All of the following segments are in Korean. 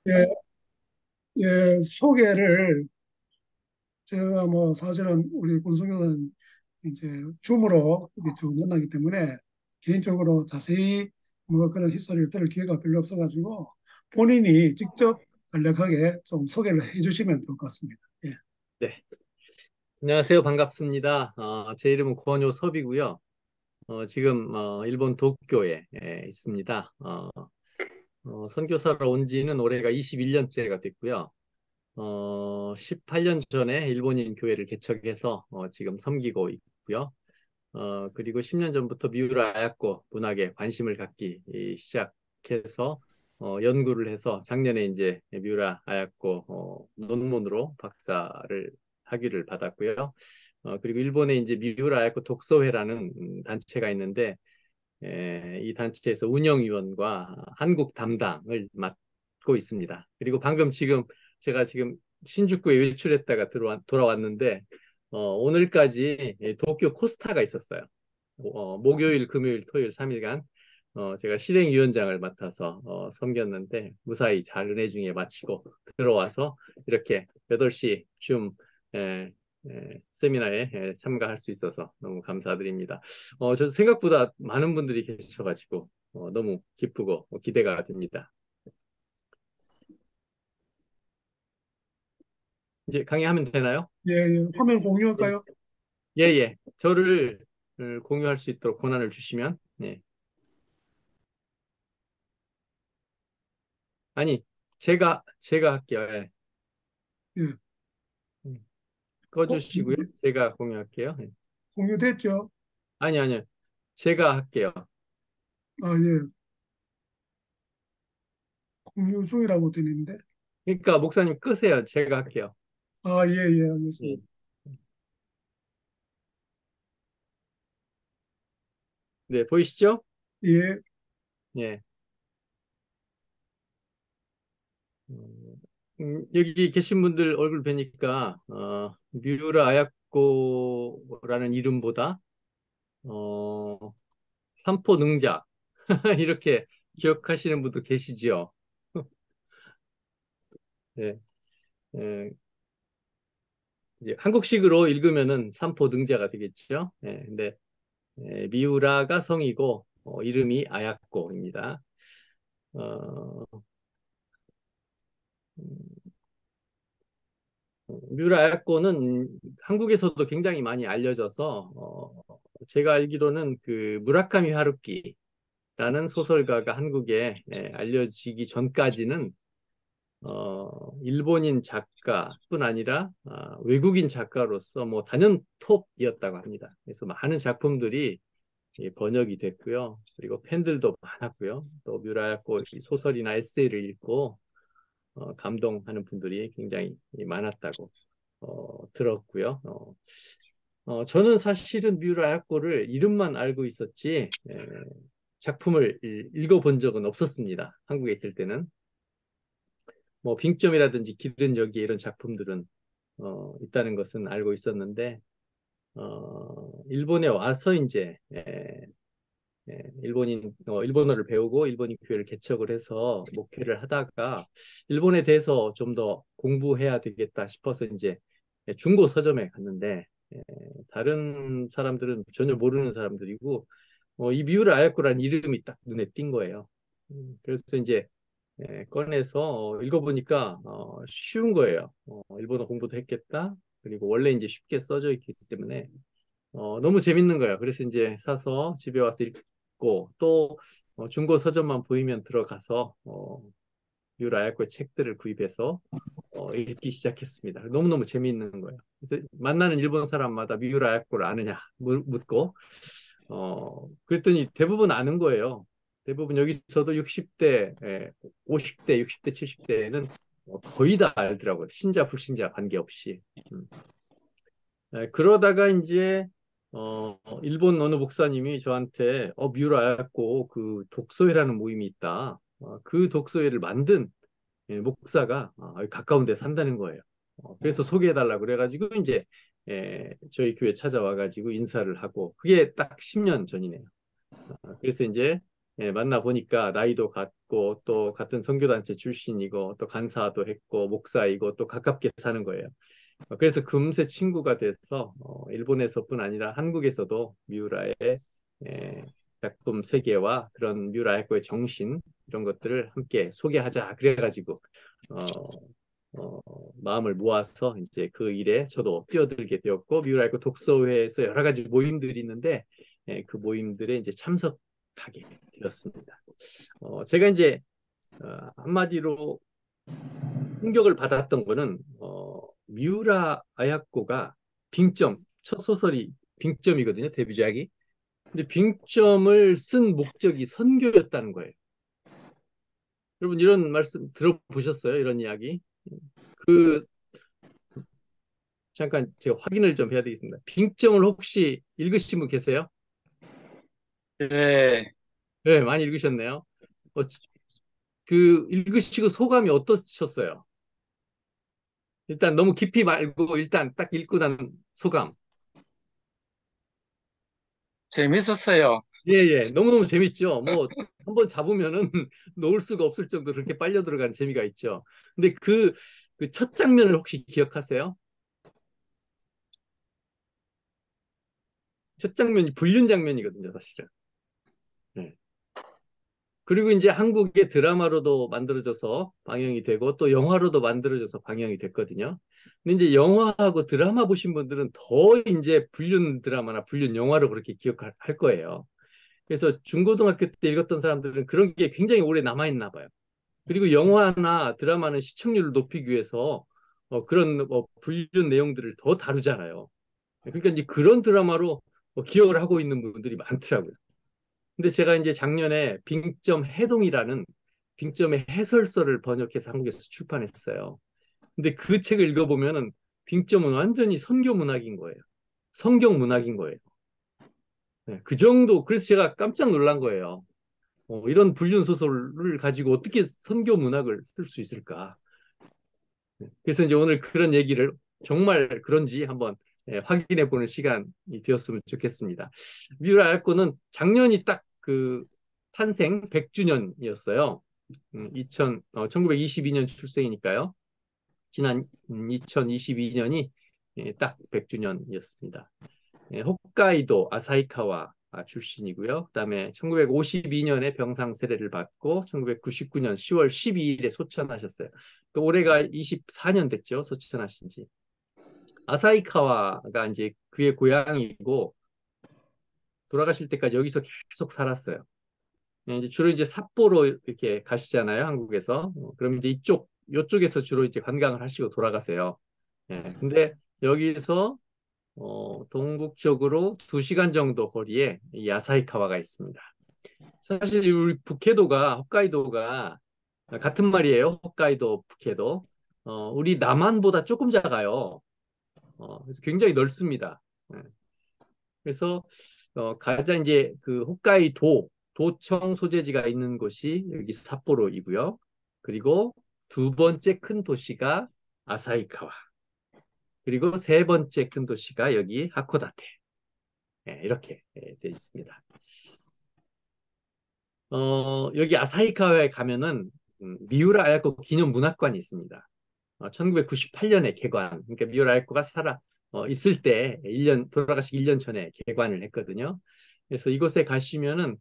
예, 예, 소개를 제가 뭐 사실은 우리 권성교는 이제 줌으로 이렇게 쭉 만나기 때문에 개인적으로 자세히 뭐 그런 히스토리를 들을 기회가 별로 없어가지고 본인이 직접 간략하게 좀 소개를 해주시면 좋을 것 같습니다. 예, 네. 안녕하세요. 반갑습니다. 제 이름은 권효섭이고요. 지금 일본 도쿄에 있습니다. 선교사로 온 지는 올해가 21년째가 됐고요. 18년 전에 일본인 교회를 개척해서 지금 섬기고 있고요. 그리고 10년 전부터 미우라 야코 문학에 관심을 갖기 시작해서 연구를 해서 작년에 이제 미우라 아야코 논문으로 박사를 학위를 받았고요. 그리고 일본에 이제 미우라 아야코 독서회라는 단체가 있는데 이 단체에서 운영위원과 한국 담당을 맡고 있습니다. 그리고 방금 지금 제가 지금 신주쿠에 외출했다가 돌아왔는데 오늘까지 도쿄 코스타가 있었어요. 목요일, 금요일, 토요일 3일간 제가 실행위원장을 맡아서 섬겼는데 무사히 잘 은혜 중에 마치고 들어와서 이렇게 8시 줌 세미나에 참가할 수 있어서 너무 감사드립니다. 저 생각보다 많은 분들이 계셔가지고 너무 기쁘고 기대가 됩니다. 이제 강의하면 되나요? 예, 예. 화면 예, 공유할까요? 예. 예. 저를 공유할 수 있도록 권한을 주시면, 네. 아니, 제가 할게요. 예. 예. 음, 어, 꺼주시고요. 제가 공유할게요. 예. 공유됐죠? 아니요. 제가 할게요. 아, 예. 공유 중이라고 되는데. 그러니까 목사님 끄세요. 제가 할게요. 아, 예, 예, 예. 알겠습니다. 네, 보이시죠? 예, 예. 여기 계신 분들 얼굴 뵈니까 미우라 아야코라는 이름보다 어, 삼포 능자 이렇게 기억하시는 분도 계시지요. 네, 예, 이제 한국식으로 읽으면은 삼포 능자가 되겠죠. 근데 미우라가 성이고 이름이 아야코입니다. 어, 미우라 아야코는 한국에서도 굉장히 많이 알려져서 제가 알기로는 그 무라카미 하루키라는 소설가가 한국에 알려지기 전까지는 일본인 작가뿐 아니라 외국인 작가로서 뭐 단연 톱이었다고 합니다. 그래서 많은 작품들이 번역이 됐고요. 그리고 팬들도 많았고요. 또 뮤라야코 소설이나 에세이를 읽고 감동하는 분들이 굉장히 많았다고 들었고요. 저는 사실은 뮤라야코를 이름만 알고 있었지 작품을 읽어본 적은 없었습니다. 한국에 있을 때는. 뭐 빙점이라든지 기른 여기 이런 작품들은 있다는 것은 알고 있었는데 일본에 와서 이제 일본어를 배우고 일본인 교회를 개척을 해서 목회를 하다가 일본에 대해서 좀 더 공부해야 되겠다 싶어서 이제 중고 서점에 갔는데 다른 사람들은 전혀 모르는 사람들이고 이 미우라 아야코라는 이름이 딱 눈에 띈 거예요. 그래서 이제 꺼내서 읽어보니까 쉬운 거예요. 일본어 공부도 했겠다. 그리고 원래 이제 쉽게 써져 있기 때문에 너무 재밌는 거예요. 그래서 이제 사서 집에 와서 읽고 또 중고 서점만 보이면 들어가서 유라야코의 책들을 구입해서 읽기 시작했습니다. 너무너무 재미있는 거예요. 그래서 만나는 일본 사람마다 미우라야코를 아느냐 묻고 그랬더니 대부분 아는 거예요. 대부분 여기서도 60대, 50대, 60대, 70대는 거의 다 알더라고요. 신자, 불신자 관계없이. 음. 그러다가 이제 일본 어느 목사님이 저한테 미우라야코 그 독서회라는 모임이 있다. 그 독서회를 만든 목사가 가까운 데 산다는 거예요. 그래서 소개해달라고 그래가지고 이제 저희 교회 찾아와가지고 인사를 하고 그게 딱 10년 전이네요. 그래서 이제 만나 보니까 나이도 같고 또 같은 선교단체 출신이고 또 간사도 했고 목사이고 또 가깝게 사는 거예요. 그래서 금세 친구가 돼서 일본에서뿐 아니라 한국에서도 미우라의 에, 작품 세계와 그런 미우라 야코의 정신 이런 것들을 함께 소개하자 그래가지고 어, 어, 마음을 모아서 이제 그 일에 저도 뛰어들게 되었고 미우라 야코 독서회에서 여러 가지 모임들이 있는데 그 모임들에 이제 참석하게 되었습니다. 제가 이제 한마디로 충격을 받았던 거는 미우라 아야코가 빙점 첫 소설이 빙점이거든요. 데뷔작이. 근데 빙점을 쓴 목적이 선교였다는 거예요. 여러분 이런 말씀 들어보셨어요? 이런 이야기? 그 잠깐 제가 확인을 좀 해야 되겠습니다. 빙점을 혹시 읽으신 분 계세요? 네, 네, 많이 읽으셨네요. 어, 그 읽으시고 소감이 어떠셨어요? 일단 너무 깊이 말고 일단 딱 읽고 난 소감. 재밌었어요. 예, 예. 너무너무 재밌죠. 뭐, 한번 잡으면은 놓을 수가 없을 정도로 그렇게 빨려 들어가는 재미가 있죠. 근데 그 첫 장면을 혹시 기억하세요? 첫 장면이 불륜 장면이거든요, 사실은. 네. 그리고 이제 한국의 드라마로도 만들어져서 방영이 되고 또 영화로도 만들어져서 방영이 됐거든요. 근데 이제 영화하고 드라마 보신 분들은 더 이제 불륜 드라마나 불륜 영화로 그렇게 기억할 거예요. 그래서 중고등학교 때 읽었던 사람들은 그런 게 굉장히 오래 남아있나 봐요. 그리고 영화나 드라마는 시청률을 높이기 위해서 그런 불륜 내용들을 더 다루잖아요. 그러니까 이제 그런 드라마로 기억을 하고 있는 분들이 많더라고요. 근데 제가 이제 작년에 빙점 해동이라는 빙점의 해설서를 번역해서 한국에서 출판했어요. 근데 그 책을 읽어보면은 빙점은 완전히 선교 문학인 거예요. 성경 문학인 거예요. 네, 그 정도, 그래서 제가 깜짝 놀란 거예요. 이런 불륜 소설을 가지고 어떻게 선교 문학을 쓸 수 있을까? 그래서 이제 오늘 그런 얘기를 정말 그런지 한번 확인해 보는 시간이 되었으면 좋겠습니다. 미우라 야코는 작년이 딱 그 탄생 100주년이었어요. 1922년 출생이니까요. 지난 2022년이 딱 100주년이었습니다. 홋카이도 아사히카와 출신이고요. 그다음에 1952년에 병상 세례를 받고 1999년 10월 12일에 소천하셨어요. 그 올해가 24년 됐죠. 소천하신 지. 아사히카와가 이제 그의 고향이고 돌아가실 때까지 여기서 계속 살았어요. 이제 주로 이제 삿포로 이렇게 가시잖아요. 한국에서. 그럼 이제 이쪽에서 주로 이제 관광을 하시고 돌아가세요. 근데 여기서 동북쪽으로 2시간 정도 거리에 이 야사이카와가 있습니다. 사실 우리 북해도가 홋카이도가 같은 말이에요. 홋카이도, 북해도. 우리 남한보다 조금 작아요. 그래서 굉장히 넓습니다. 예. 그래서 가장 이제 그 홋카이도 도청 소재지가 있는 곳이 여기 삿포로이고요. 그리고 두 번째 큰 도시가 아사히카와. 그리고 세 번째 큰 도시가 여기 하코다테. 이렇게 되어 있습니다. 여기 아사히카와에 가면은 미우라 아야코 기념문학관이 있습니다. 1998년에 개관. 그러니까 미우라 아야코가 있을 때 1년 돌아가시기 1년 전에 개관을 했거든요. 그래서 이곳에 가시면은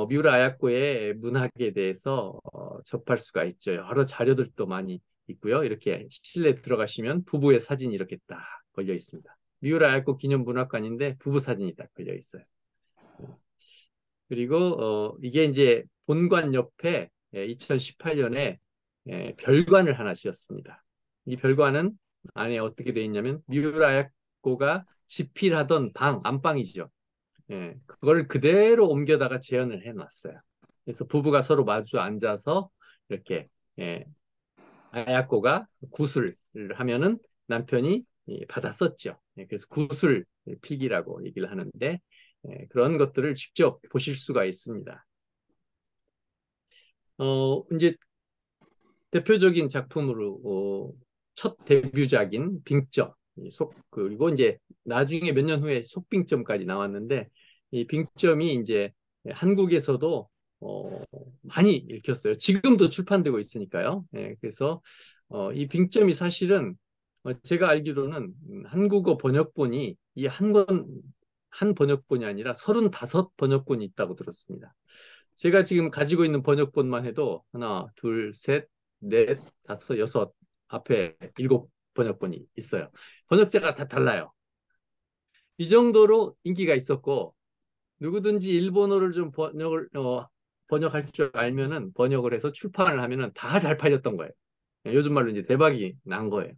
미우라 아야코의 문학에 대해서 접할 수가 있죠. 여러 자료들도 많이 있고요. 이렇게 실내 들어가시면 부부의 사진이 이렇게 딱 걸려 있습니다. 미우라 아야코 기념문학관인데 부부 사진이 딱 걸려 있어요. 그리고 이게 이제 본관 옆에 2018년에 별관을 하나 지었습니다. 이 별관은 안에 어떻게 되어 있냐면 미우라 야코가 집필하던 안방이죠. 그걸 그대로 옮겨다가 재현을 해놨어요. 그래서 부부가 서로 마주 앉아서 이렇게 예, 아야코가 구슬을 하면은 남편이 받아 썼죠. 그래서 구슬 필기라고 얘기를 하는데 그런 것들을 직접 보실 수가 있습니다. 이제 대표적인 작품으로 첫 데뷔작인 빙점, 그리고 이제 나중에 몇 년 후에 속빙점까지 나왔는데 이 빙점이 이제 한국에서도 많이 읽혔어요. 지금도 출판되고 있으니까요. 예, 그래서 이 빙점이 사실은 제가 알기로는 한국어 번역본이 이 한 번역본이 아니라 35번역본이 있다고 들었습니다. 제가 지금 가지고 있는 번역본만 해도 하나, 둘, 셋, 넷, 다섯, 여섯 앞에 7번역본이 있어요. 번역자가 다 달라요. 이 정도로 인기가 있었고 누구든지 일본어를 좀 번역할 줄 알면은 번역을 해서 출판을 하면은 다 잘 팔렸던 거예요. 요즘 말로 이제 대박이 난 거예요.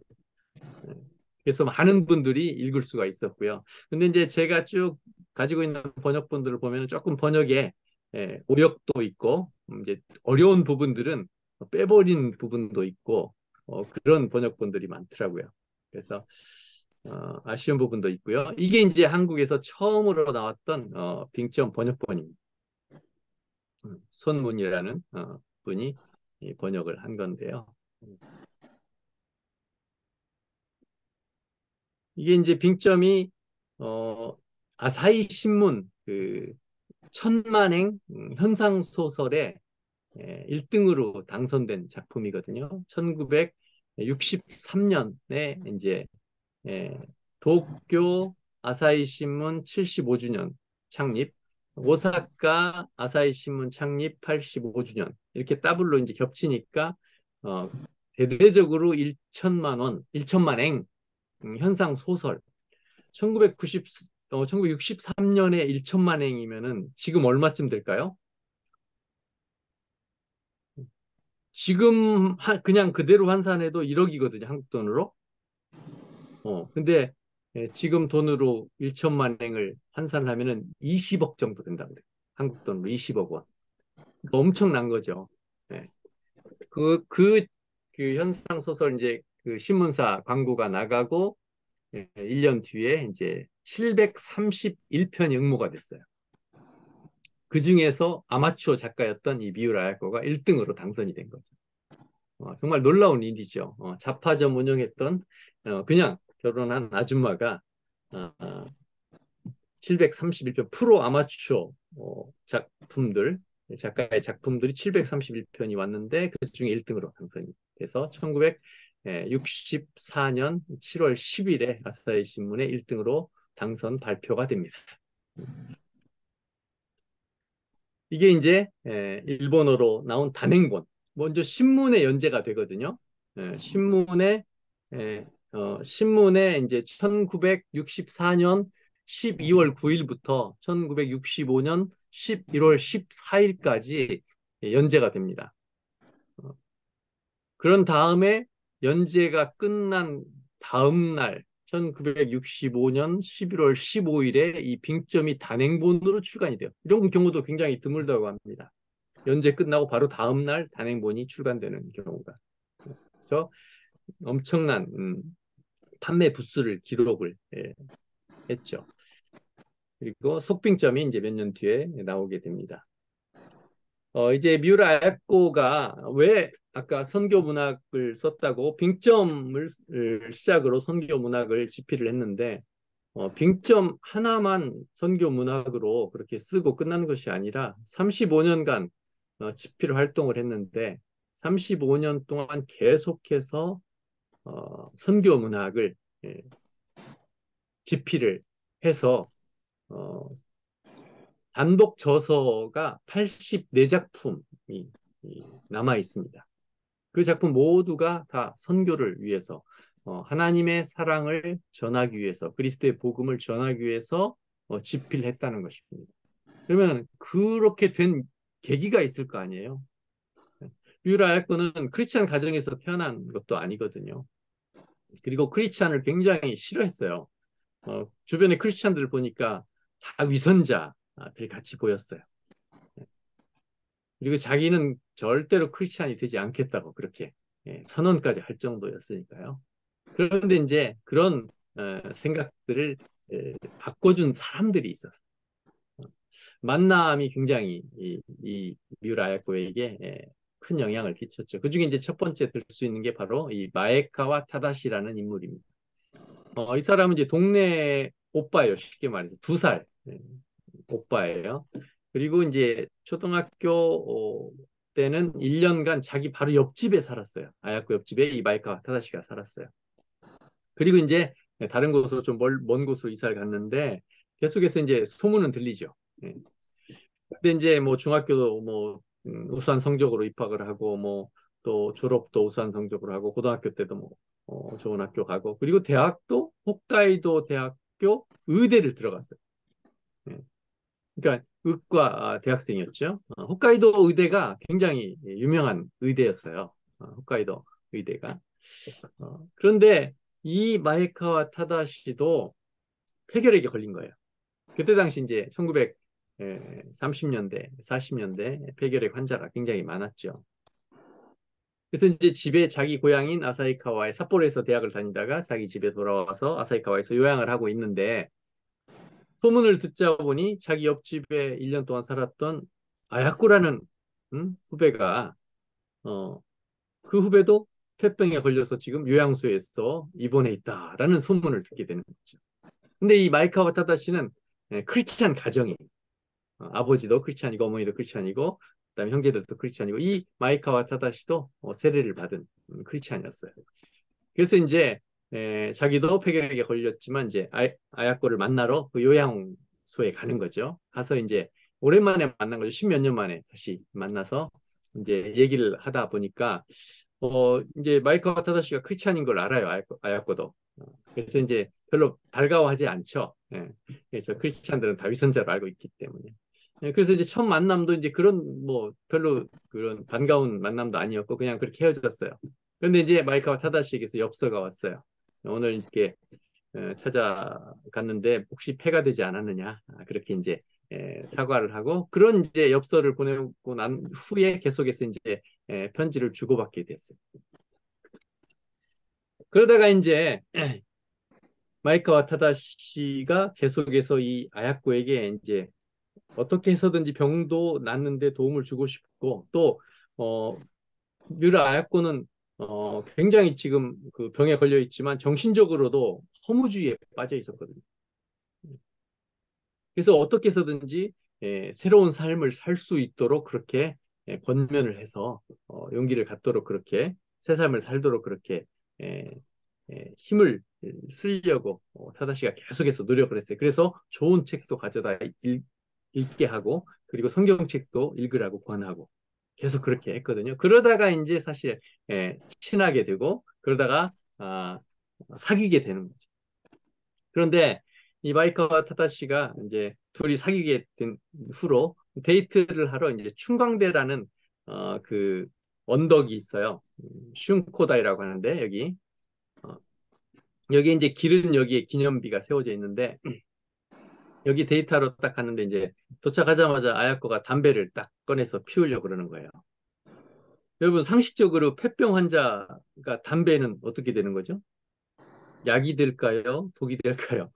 그래서 많은 분들이 읽을 수가 있었고요. 근데 이제 제가 쭉 가지고 있는 번역본들을 보면 조금 번역에 오역도 있고, 이제 어려운 부분들은 빼버린 부분도 있고, 그런 번역본들이 많더라고요. 그래서, 아쉬운 부분도 있고요. 이게 이제 한국에서 처음으로 나왔던, 빙점 번역본입니다. 손문이라는, 분이 이 번역을 한 건데요. 이게 이제 빙점이 아사히 신문 그 천만행 현상 소설의 1등으로 당선된 작품이거든요. 1963년에 이제 예, 도쿄 아사히 신문 75주년 창립, 오사카 아사히 신문 창립 85주년 이렇게 더블로 이제 겹치니까 어, 대대적으로 1천만 원, 1천만 행 현상 소설 1963년에 1천만 행이면은 지금 얼마쯤 될까요? 지금 그냥 그대로 환산해도 1억이거든요, 한국 돈으로. 근데 지금 돈으로 1천만 행을 환산을 하면은 20억 정도 된다고 그래요. 한국 돈으로 20억 원. 그러니까 엄청난 거죠. 예. 그, 그, 그 현상 소설 이제 그 신문사 광고가 나가고 1년 뒤에 이제 731편이 응모가 됐어요. 그 중에서 아마추어 작가였던 이 미우라 야코가 1등으로 당선이 된 거죠. 정말 놀라운 일이죠. 잡화점 운영했던 그냥 결혼한 아줌마가 731편 프로 아마추어 작품들 작가의 작품들이 731편이 왔는데 그 중에 1등으로 당선이 돼서 1964년 7월 10일에 아사히 신문의 1등으로 당선 발표가 됩니다. 이게 이제 일본어로 나온 단행본. 먼저 신문에 연재가 되거든요. 신문에 신문에 이제 1964년 12월 9일부터 1965년 11월 14일까지 연재가 됩니다. 그런 다음에 연재가 끝난 다음 날 1965년 11월 15일에 이 빙점이 단행본으로 출간이 돼요. 이런 경우도 굉장히 드물다고 합니다. 연재 끝나고 바로 다음 날 단행본이 출간되는 경우가. 그래서 엄청난 판매 부수를 기록을 했죠. 그리고 속빙점이 이제 몇 년 뒤에 나오게 됩니다. 이제 미우라 에코가 왜 아까 선교 문학을 썼다고 빙점을 시작으로 선교 문학을 집필을 했는데 빙점 하나만 선교 문학으로 그렇게 쓰고 끝나는 것이 아니라 35년간 집필 활동을 했는데 35년 동안 계속해서 선교 문학을 집필을 해서 어, 단독 저서가 84작품이 남아 있습니다. 그 작품 모두가 다 선교를 위해서 하나님의 사랑을 전하기 위해서 그리스도의 복음을 전하기 위해서 집필했다는 것입니다. 그러면 그렇게 된 계기가 있을 거 아니에요. 뷰라 야코는 크리스찬 가정에서 태어난 것도 아니거든요. 그리고 크리스찬을 굉장히 싫어했어요. 주변의 크리스찬들을 보니까 다 위선자들 같이 보였어요. 그리고 자기는 절대로 크리스찬이 되지 않겠다고 그렇게 선언까지 할 정도였으니까요. 그런데 이제 그런 생각들을 바꿔준 사람들이 있었어요. 만남이 굉장히 이 미우라 야코에게 큰 영향을 끼쳤죠. 그중에 이제 첫 번째 들 수 있는 게 바로 이 마에카와 타다시라는 인물입니다. 이 사람은 이제 동네 오빠예요. 쉽게 말해서 2살 오빠예요. 그리고 이제 초등학교 때는 1년간 자기 바로 옆집에 살았어요. 아야코 옆집에 이 마이카 타다시가 살았어요. 그리고 이제 다른 곳으로 좀 먼 곳으로 이사를 갔는데 계속해서 이제 소문은 들리죠. 예. 근데 이제 뭐 중학교도 뭐 우수한 성적으로 입학을 하고 뭐 또 졸업도 우수한 성적으로 하고 고등학교 때도 뭐 좋은 학교 가고 그리고 대학도 홋카이도 대학교 의대를 들어갔어요. 예. 그러니까 의과 대학생이었죠. 홋카이도 의대가 굉장히 유명한 의대였어요. 홋카이도 의대가. 그런데 이 마에카와 타다시도 폐결핵에 걸린 거예요. 그때 당시 이제 1930년대, 40년대 폐결핵 환자가 굉장히 많았죠. 그래서 이제 집에 자기 고향인 아사히카와에 삿포로에서 대학을 다니다가 자기 집에 돌아와서 아사히카와에서 요양을 하고 있는데 소문을 듣자 보니 자기 옆집에 1년 동안 살았던 아야코라는 후배가 어, 그 후배도 폐병에 걸려서 지금 요양소에서 입원해 있다라는 소문을 듣게 되는 거죠. 근데 이 마이카 와타다 씨는 크리스찬 가정이에요. 아버지도 크리스찬이고 어머니도 크리스찬이고 그다음에 형제들도 크리스찬이고 이 마이카 와타다 씨도 세례를 받은 크리스찬이었어요. 그래서 이제 자기도 폐결핵에 걸렸지만 이제 아야코를 만나러 그 요양소에 가는 거죠. 가서 이제 오랜만에 만난 거죠. 십몇 년 만에 다시 만나서 이제 얘기를 하다 보니까 이제 마이카 와타다 씨가 크리스찬인 걸 알아요. 아야코도. 그래서 이제 별로 달가워하지 않죠. 예. 그래서 크리스찬들은 다 위선자로 알고 있기 때문에. 예, 그래서 이제 첫 만남도 이제 그런 뭐 별로 그런 반가운 만남도 아니었고 그냥 그렇게 헤어졌어요. 그런데 이제 마이카와 타다시에게서 엽서가 왔어요. 오늘 이렇게 찾아갔는데 혹시 폐가 되지 않았느냐 그렇게 이제 사과를 하고 그런 이제 엽서를 보내고 난 후에 계속해서 이제 편지를 주고받게 됐어요. 그러다가 이제 마이카 와타다시가 계속해서 이 아야코에게 이제 어떻게 해서든지 병도 낫는데 도움을 주고 싶고 또 뮤라 아야코는 굉장히 지금 그 병에 걸려 있지만 정신적으로도 허무주의에 빠져 있었거든요. 그래서 어떻게 해서든지 새로운 삶을 살 수 있도록 그렇게 권면을 해서 용기를 갖도록 그렇게 새 삶을 살도록 그렇게 에, 힘을 쓰려고 타다시가 계속해서 노력을 했어요. 그래서 좋은 책도 가져다 읽게 하고 그리고 성경책도 읽으라고 권하고 계속 그렇게 했거든요. 그러다가 이제 사실 친하게 되고 그러다가 사귀게 되는 거죠. 그런데 이 마이카와 타다시가 이제 둘이 사귀게 된 후로 데이트를 하러 이제 충광대라는 그 언덕이 있어요. 슌코다이라고 하는데 어, 여기 이제 길은 여기에 기념비가 세워져 있는데 여기 데이트하러 딱 갔는데 이제 도착하자마자 아야코가 담배를 딱 꺼내서 피우려고 그러는 거예요. 여러분 상식적으로 폐병 환자가 담배는 어떻게 되는 거죠? 약이 될까요? 독이 될까요?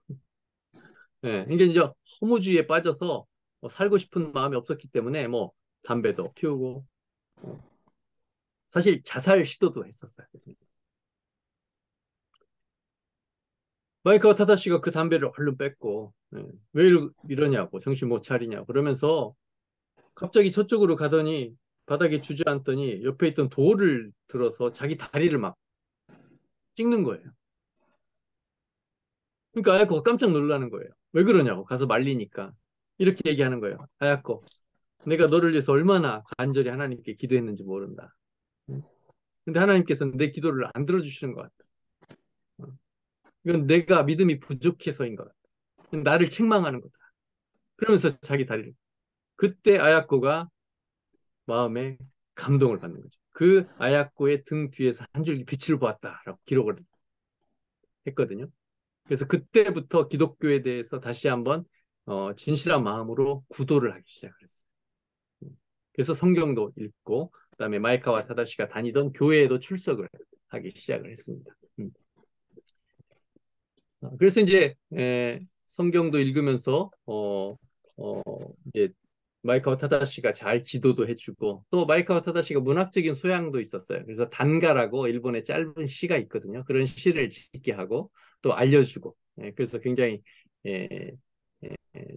예, 이게 이제 허무주의에 빠져서 살고 싶은 마음이 없었기 때문에 뭐 담배도 피우고 어, 사실 자살 시도도 했었어요. 마이카 타다시가 그 담배를 얼른 뺐고 왜 이러냐고 정신 못 차리냐고 그러면서 갑자기 저쪽으로 가더니 바닥에 주저앉더니 옆에 있던 돌을 들어서 자기 다리를 막 찍는 거예요. 그러니까 아야코가 깜짝 놀라는 거예요. 왜 그러냐고 가서 말리니까 이렇게 얘기하는 거예요. 아야코 내가 너를 위해서 얼마나 간절히 하나님께 기도했는지 모른다. 근데 하나님께서는 내 기도를 안 들어주시는 것 같다. 이건 내가 믿음이 부족해서인 것 같다. 나를 책망하는 거다. 그러면서 자기 다리를 그때 아야코가 마음에 감동을 받는 거죠. 그 아야코의 등 뒤에서 한 줄기 빛을 보았다라고 기록을 했거든요. 그래서 그때부터 기독교에 대해서 다시 한번 진실한 마음으로 구도를 하기 시작했어요. 그래서 성경도 읽고 그다음에 마이카와 타다시가 다니던 교회에도 출석을 하기 시작을 했습니다. 그래서 이제 성경도 읽으면서 이제 마이카와 타다시가 잘 지도도 해주고 또 마이카와 타다시가 문학적인 소양도 있었어요. 그래서 단가라고 일본의 짧은 시가 있거든요. 그런 시를 짓게 하고 또 알려주고 그래서 굉장히 예,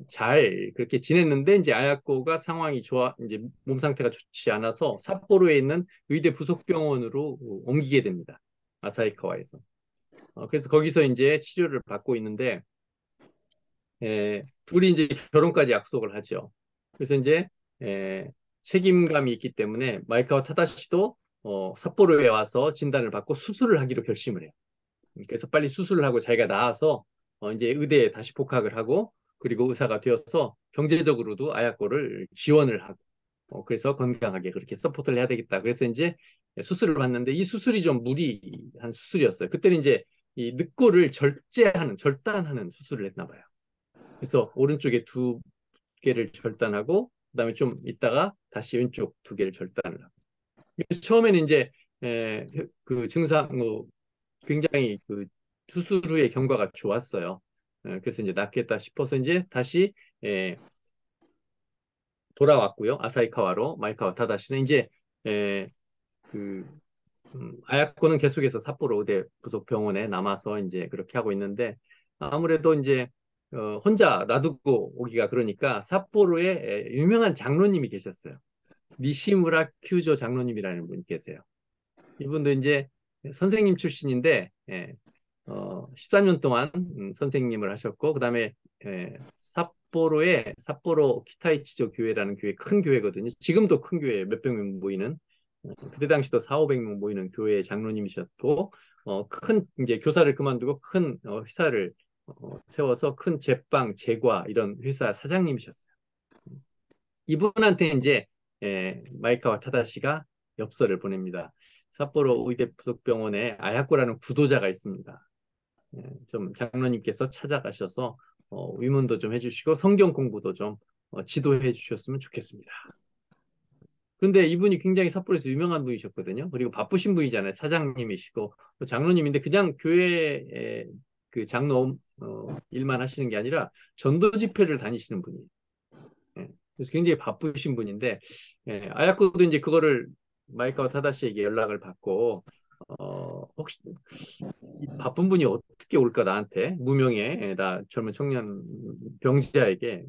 잘 그렇게 지냈는데 이제 아야코가 상황이 이제 몸 상태가 좋지 않아서 삿포로에 있는 의대 부속병원으로 옮기게 됩니다. 아사히카와에서. 그래서 거기서 이제 치료를 받고 있는데 둘이 이제 결혼까지 약속을 하죠. 그래서 이제 에, 책임감이 있기 때문에 마이카와 타다시도 삿포로에 와서 진단을 받고 수술을 하기로 결심을 해요. 그래서 빨리 수술을 하고 자기가 나아서 이제 의대에 다시 복학을 하고 그리고 의사가 되어서 경제적으로도 아야코를 지원을 하고 그래서 건강하게 그렇게 서포트를 해야 되겠다. 그래서 이제 수술을 받는데 이 수술이 좀 무리한 수술이었어요. 그때는 이제 이 늑골을 절단하는 수술을 했나 봐요. 그래서 오른쪽에 두 개를 절단하고 그다음에 좀 있다가 다시 왼쪽 두 개를 절단을 하고. 그래서 처음에는 이제 그 증상 굉장히 그 수술 후의 경과가 좋았어요. 그래서 이제 낫겠다 싶어서 이제 다시 에, 돌아왔고요. 아사히카와로 마이카와 타다시는 이제 에, 그 아야코는 계속해서 삿포로 의대 부속 병원에 남아서 이제 그렇게 하고 있는데 아무래도 이제 혼자 놔두고 오기가 그러니까 삿포로에 유명한 장로님이 계셨어요. 니시무라 큐조 장로님이라는 분이 계세요. 이분도 이제 선생님 출신인데 14년 동안 선생님을 하셨고 그다음에 삿포로의 삿포로 키타이치조 교회라는 교회 큰 교회거든요. 지금도 큰 교회예요. 몇백 명 모이는 그때 당시도 4, 500명 모이는 교회의 장로님이셨고 큰 이제 교사를 그만두고 큰 회사를 세워서 큰 제빵, 제과 이런 회사 사장님이셨어요. 이분한테 이제 마이카와 타다시가 엽서를 보냅니다. 삿포로 의대 부속병원에 아야코라는 구도자가 있습니다. 좀 장로님께서 찾아가셔서 위문도 좀 해주시고 성경 공부도 좀 지도해 주셨으면 좋겠습니다. 그런데 이분이 굉장히 삿포로에서 유명한 분이셨거든요. 그리고 바쁘신 분이잖아요. 사장님이시고 장로님인데 그냥 교회 그 장로 일만 하시는 게 아니라 전도 집회를 다니시는 분이에요. 그래서 굉장히 바쁘신 분인데 아야코도 이제 그거를 마이카와 타다시에게 연락을 받고 혹시 이 바쁜 분이 어떻게 올까 나한테 무명의 나 젊은 청년 병자에게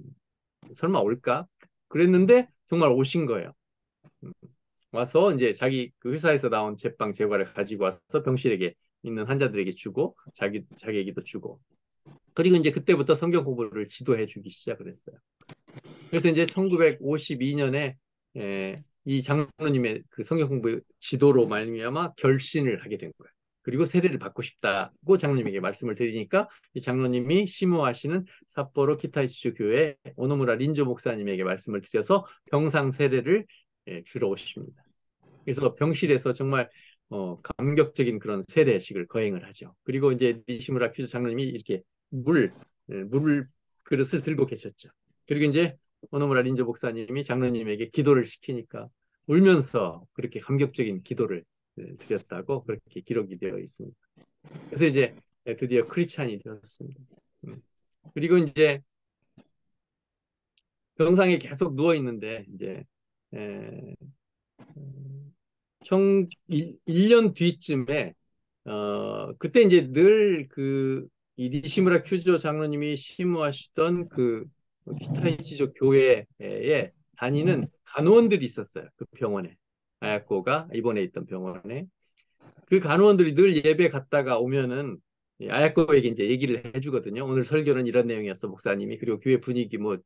설마 올까? 그랬는데 정말 오신 거예요. 와서 이제 자기 그 회사에서 나온 제빵 제과를 가지고 와서 병실에게 있는 환자들에게 주고 자기에게도 주고 그리고 이제 그때부터 성경 공부를 지도해 주기 시작을 했어요. 그래서 이제 1952년에 이 장로님의 그 성경 공부 지도로 말미암아 결신을 하게 된 거예요. 그리고 세례를 받고 싶다고 장로님에게 말씀을 드리니까 이 장로님이 시무하시는 삿포로 키타이치주 교회 오노무라 린조 목사님에게 말씀을 드려서 병상 세례를 주러 오십니다. 그래서 병실에서 정말 감격적인 그런 세례식을 거행을 하죠. 그리고 이제 니시무라 퀴즈 장로님이 이렇게 물 그릇을 들고 계셨죠. 그리고 이제 오노무라 린조 목사님이 장로님에게 기도를 시키니까 울면서 그렇게 감격적인 기도를 드렸다고 그렇게 기록이 되어 있습니다. 그래서 이제 드디어 크리스찬이 되었습니다. 그리고 이제 병상에 계속 누워 있는데 이제 에, 청 1년 뒤쯤에 그때 이제 늘 그 이 니시무라 큐조 장로님이 심무하시던 그 키타이치조 교회에 다니는 간호원들이 있었어요. 그 병원에. 아야코가 입원해 있던 병원에. 그 간호원들이 늘 예배 갔다가 오면은 아야코에게 이제 얘기를 해주거든요. 오늘 설교는 이런 내용이었어, 목사님이. 그리고 교회 분위기 뭐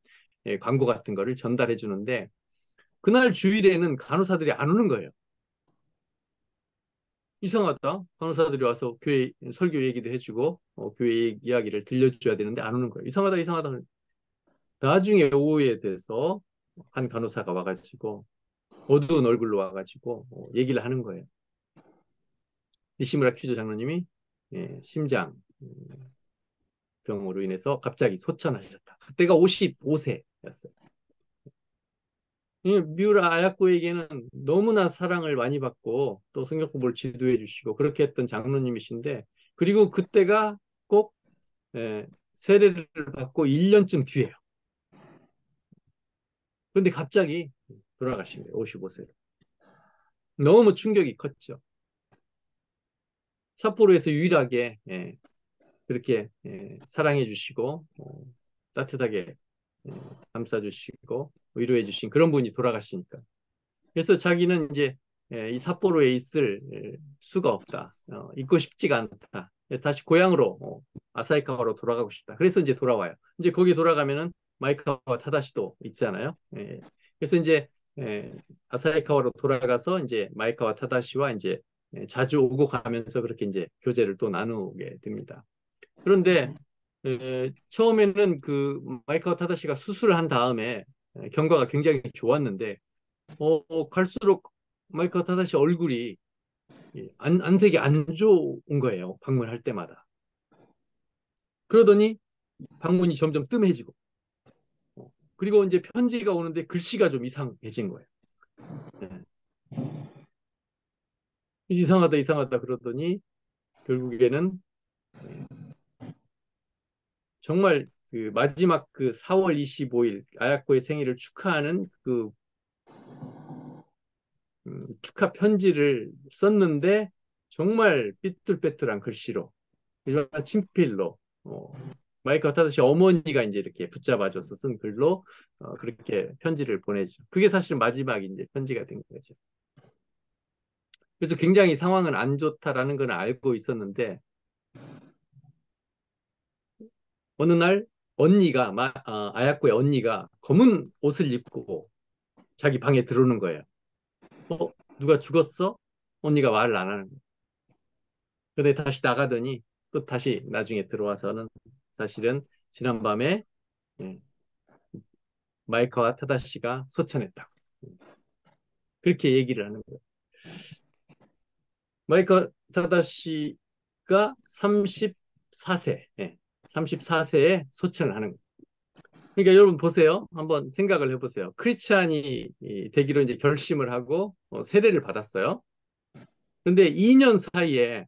광고 같은 거를 전달해 주는데 그날 주일에는 간호사들이 안 오는 거예요. 이상하다. 간호사들이 와서 교회 설교 얘기도 해주고 교회 이야기를 들려줘야 되는데 안 오는 거예요. 이상하다, 이상하다. 나중에 오후에 돼서 한 간호사가 와가지고 어두운 얼굴로 와가지고 얘기를 하는 거예요. 니시무라 퀴조 장로님이 심장 병으로 인해서 갑자기 소천하셨다. 그때가 55세였어요. 미우라 아야코에게는 너무나 사랑을 많이 받고 또 성경 공부를 지도해 주시고 그렇게 했던 장로님이신데 그리고 그때가 꼭 세례를 받고 1년쯤 뒤에요. 그런데 갑자기 돌아가신 거예요. 55세로. 너무 충격이 컸죠. 삿포로에서 유일하게 그렇게 사랑해 주시고 따뜻하게 예, 감싸주시고 위로해주신 그런 분이 돌아가시니까. 그래서 자기는 이제 이 삿포로에 있을 수가 없다. 있고 싶지가 않다. 그래서 다시 고향으로 아사히카와로 돌아가고 싶다. 그래서 이제 돌아와요. 이제 거기 돌아가면은 마이카와 타다시도 있잖아요. 그래서 이제 예, 아사히카와로 돌아가서 이제 마이카와 타다시와 이제 자주 오고 가면서 그렇게 이제 교제를 또 나누게 됩니다. 그런데 처음에는 그 마이카와 타다시가 수술을 한 다음에 경과가 굉장히 좋았는데 갈수록 마이크 타다시 얼굴이 안색이 안 좋은 거예요. 방문할 때마다. 그러더니 방문이 점점 뜸해지고 그리고 이제 편지가 오는데 글씨가 좀 이상해진 거예요. 네. 이상하다 이상하다 그러더니 결국에는 예, 정말 그 마지막 그 4월 25일 아야코의 생일을 축하하는 그 축하 편지를 썼는데 정말 삐뚤빼뚤한 글씨로 일반 친필로 마이크 타다시 어머니가 이제 이렇게 붙잡아줘서 쓴 글로 그렇게 편지를 보내죠. 그게 사실 마지막 이제 편지가 된 거죠. 그래서 굉장히 상황은 안 좋다라는 건 알고 있었는데 어느 날 언니가 아야코의 언니가 검은 옷을 입고 자기 방에 들어오는 거예요. 누가 죽었어? 언니가 말을 안 하는 거예요. 근데 다시 나가더니 또 다시 나중에 들어와서는 사실은 지난밤에 예, 마이카와 타다시가 소천했다. 그렇게 얘기를 하는 거예요. 마이카 타다시가 34세, 34세에 소천을 하는 거예요. 그러니까 여러분 보세요. 한번 생각을 해보세요. 크리스찬이 되기로 이제 결심을 하고 세례를 받았어요. 근데 2년 사이에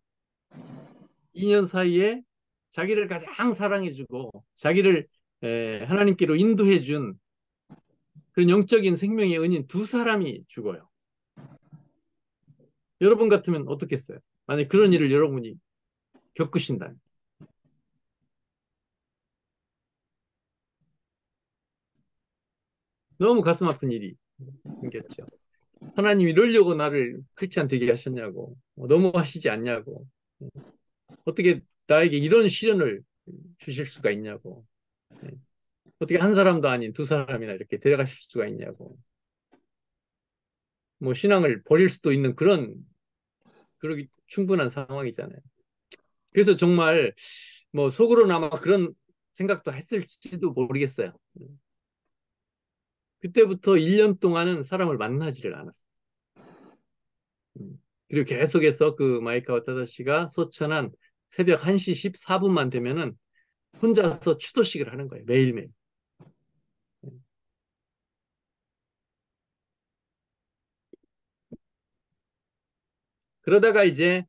자기를 가장 사랑해주고 자기를 하나님께로 인도해준 그런 영적인 생명의 은인 두 사람이 죽어요. 여러분 같으면 어떻겠어요? 만약 그런 일을 여러분이 겪으신다면. 너무 가슴 아픈 일이 생겼죠. 하나님 이러려고 나를 크리스찬 되게 하셨냐고. 너무 하시지 않냐고. 어떻게 나에게 이런 시련을 주실 수가 있냐고. 어떻게 한 사람도 아닌 두 사람이나 이렇게 데려가실 수가 있냐고. 뭐 신앙을 버릴 수도 있는 그러기 충분한 상황이잖아요. 그래서 정말 뭐 속으로나마 그런 생각도 했을지도 모르겠어요. 그때부터 1년 동안은 사람을 만나지를 않았어요. 그리고 계속해서 그 마이카 타다시가 소천한 새벽 1시 14분만 되면은 혼자서 추도식을 하는 거예요. 매일매일. 그러다가 이제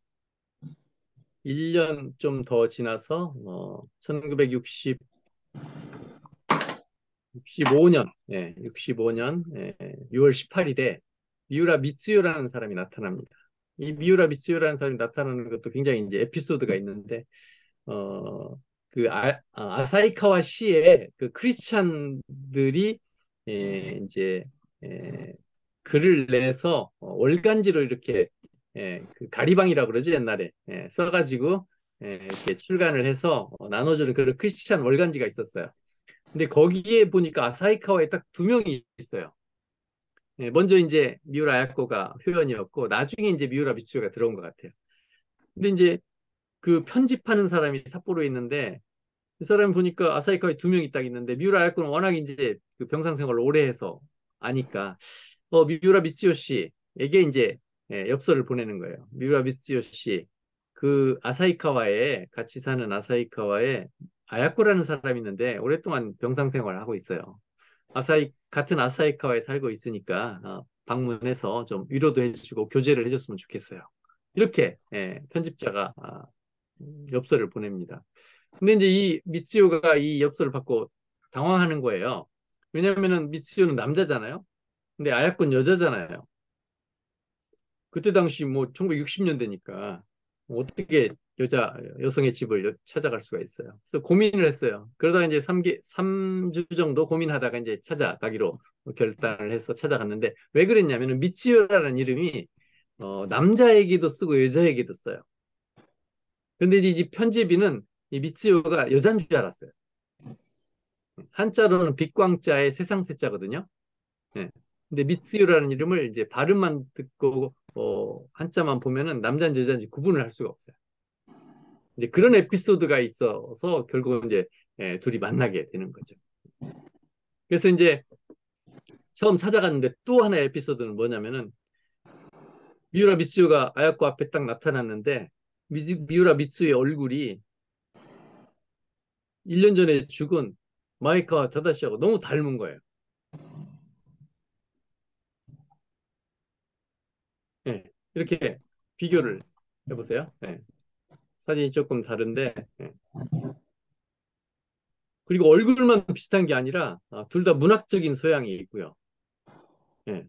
1년 좀 더 지나서 1965년, 65년 6월 18일에 미우라 미츠요라는 사람이 나타납니다. 이 미우라 미츠요라는 사람이 나타나는 것도 굉장히 이제 에피소드가 있는데 어, 아사히카와 시에 그 크리스찬들이 이제 에, 글을 내서 월간지로 이렇게 그 가리방이라고 그러죠 옛날에 써가지고 이렇게 출간을 해서 나눠주는 그런 크리스찬 월간지가 있었어요. 근데 거기에 보니까 아사히카와에 딱 두 명이 있어요. 먼저 이제 미우라 아야코가 회원이었고 나중에 이제 미우라 미츠요가 들어온 것 같아요. 근데 이제 그 편집하는 사람이 삿포로에 있는데 그 사람 보니까 아사히카에 두 명이 딱 있는데 미우라 야코는 워낙 이제 그 병상 생활을 오래 해서 아니까 미우라 미츠요 씨에게 이제 엽서를 보내는 거예요. 미우라 미츠요 씨, 그 아사히카와에 같이 사는 아사히카와에 아야코라는 사람이 있는데 오랫동안 병상 생활을 하고 있어요. 같은 아사히카와에 살고 있으니까 방문해서 좀 위로도 해주고 교제를 해줬으면 좋겠어요. 이렇게 편집자가 엽서를 보냅니다. 근데 이제 이 미츠요가 이 엽서를 받고 당황하는 거예요. 왜냐면은 미츠요는 남자잖아요. 근데 아야코는 여자잖아요. 그때 당시 뭐 1960년대니까 어떻게 여성의 집을 찾아갈 수가 있어요. 그래서 고민을 했어요. 그러다가 이제 3주 정도 고민하다가 이제 찾아가기로 결단을 해서 찾아갔는데 왜 그랬냐면은 미치요라는 이름이 남자에게도 쓰고 여자에게도 써요. 근데 이 편집인은 이 미치요가 여자인 줄 알았어요. 한자로는 빛광자의 세상세자거든요. 예. 근데 미츠유라는 이름을 이제 발음만 듣고 한자만 보면은 남자인지 여자인지 구분을 할 수가 없어요. 이제 그런 에피소드가 있어서 결국은 이제 둘이 만나게 되는 거죠. 그래서 이제 처음 찾아갔는데 또 하나의 에피소드는 뭐냐면은 미우라 미츠유가 아야코 앞에 딱 나타났는데 미우라 미츠유의 얼굴이 1년 전에 죽은 마이카와 다다시하고 너무 닮은 거예요. 예. 이렇게 비교를 해보세요. 예. 사진이 조금 다른데 예. 그리고 얼굴만 비슷한 게 아니라 둘 다 문학적인 소양이 있고요. 예.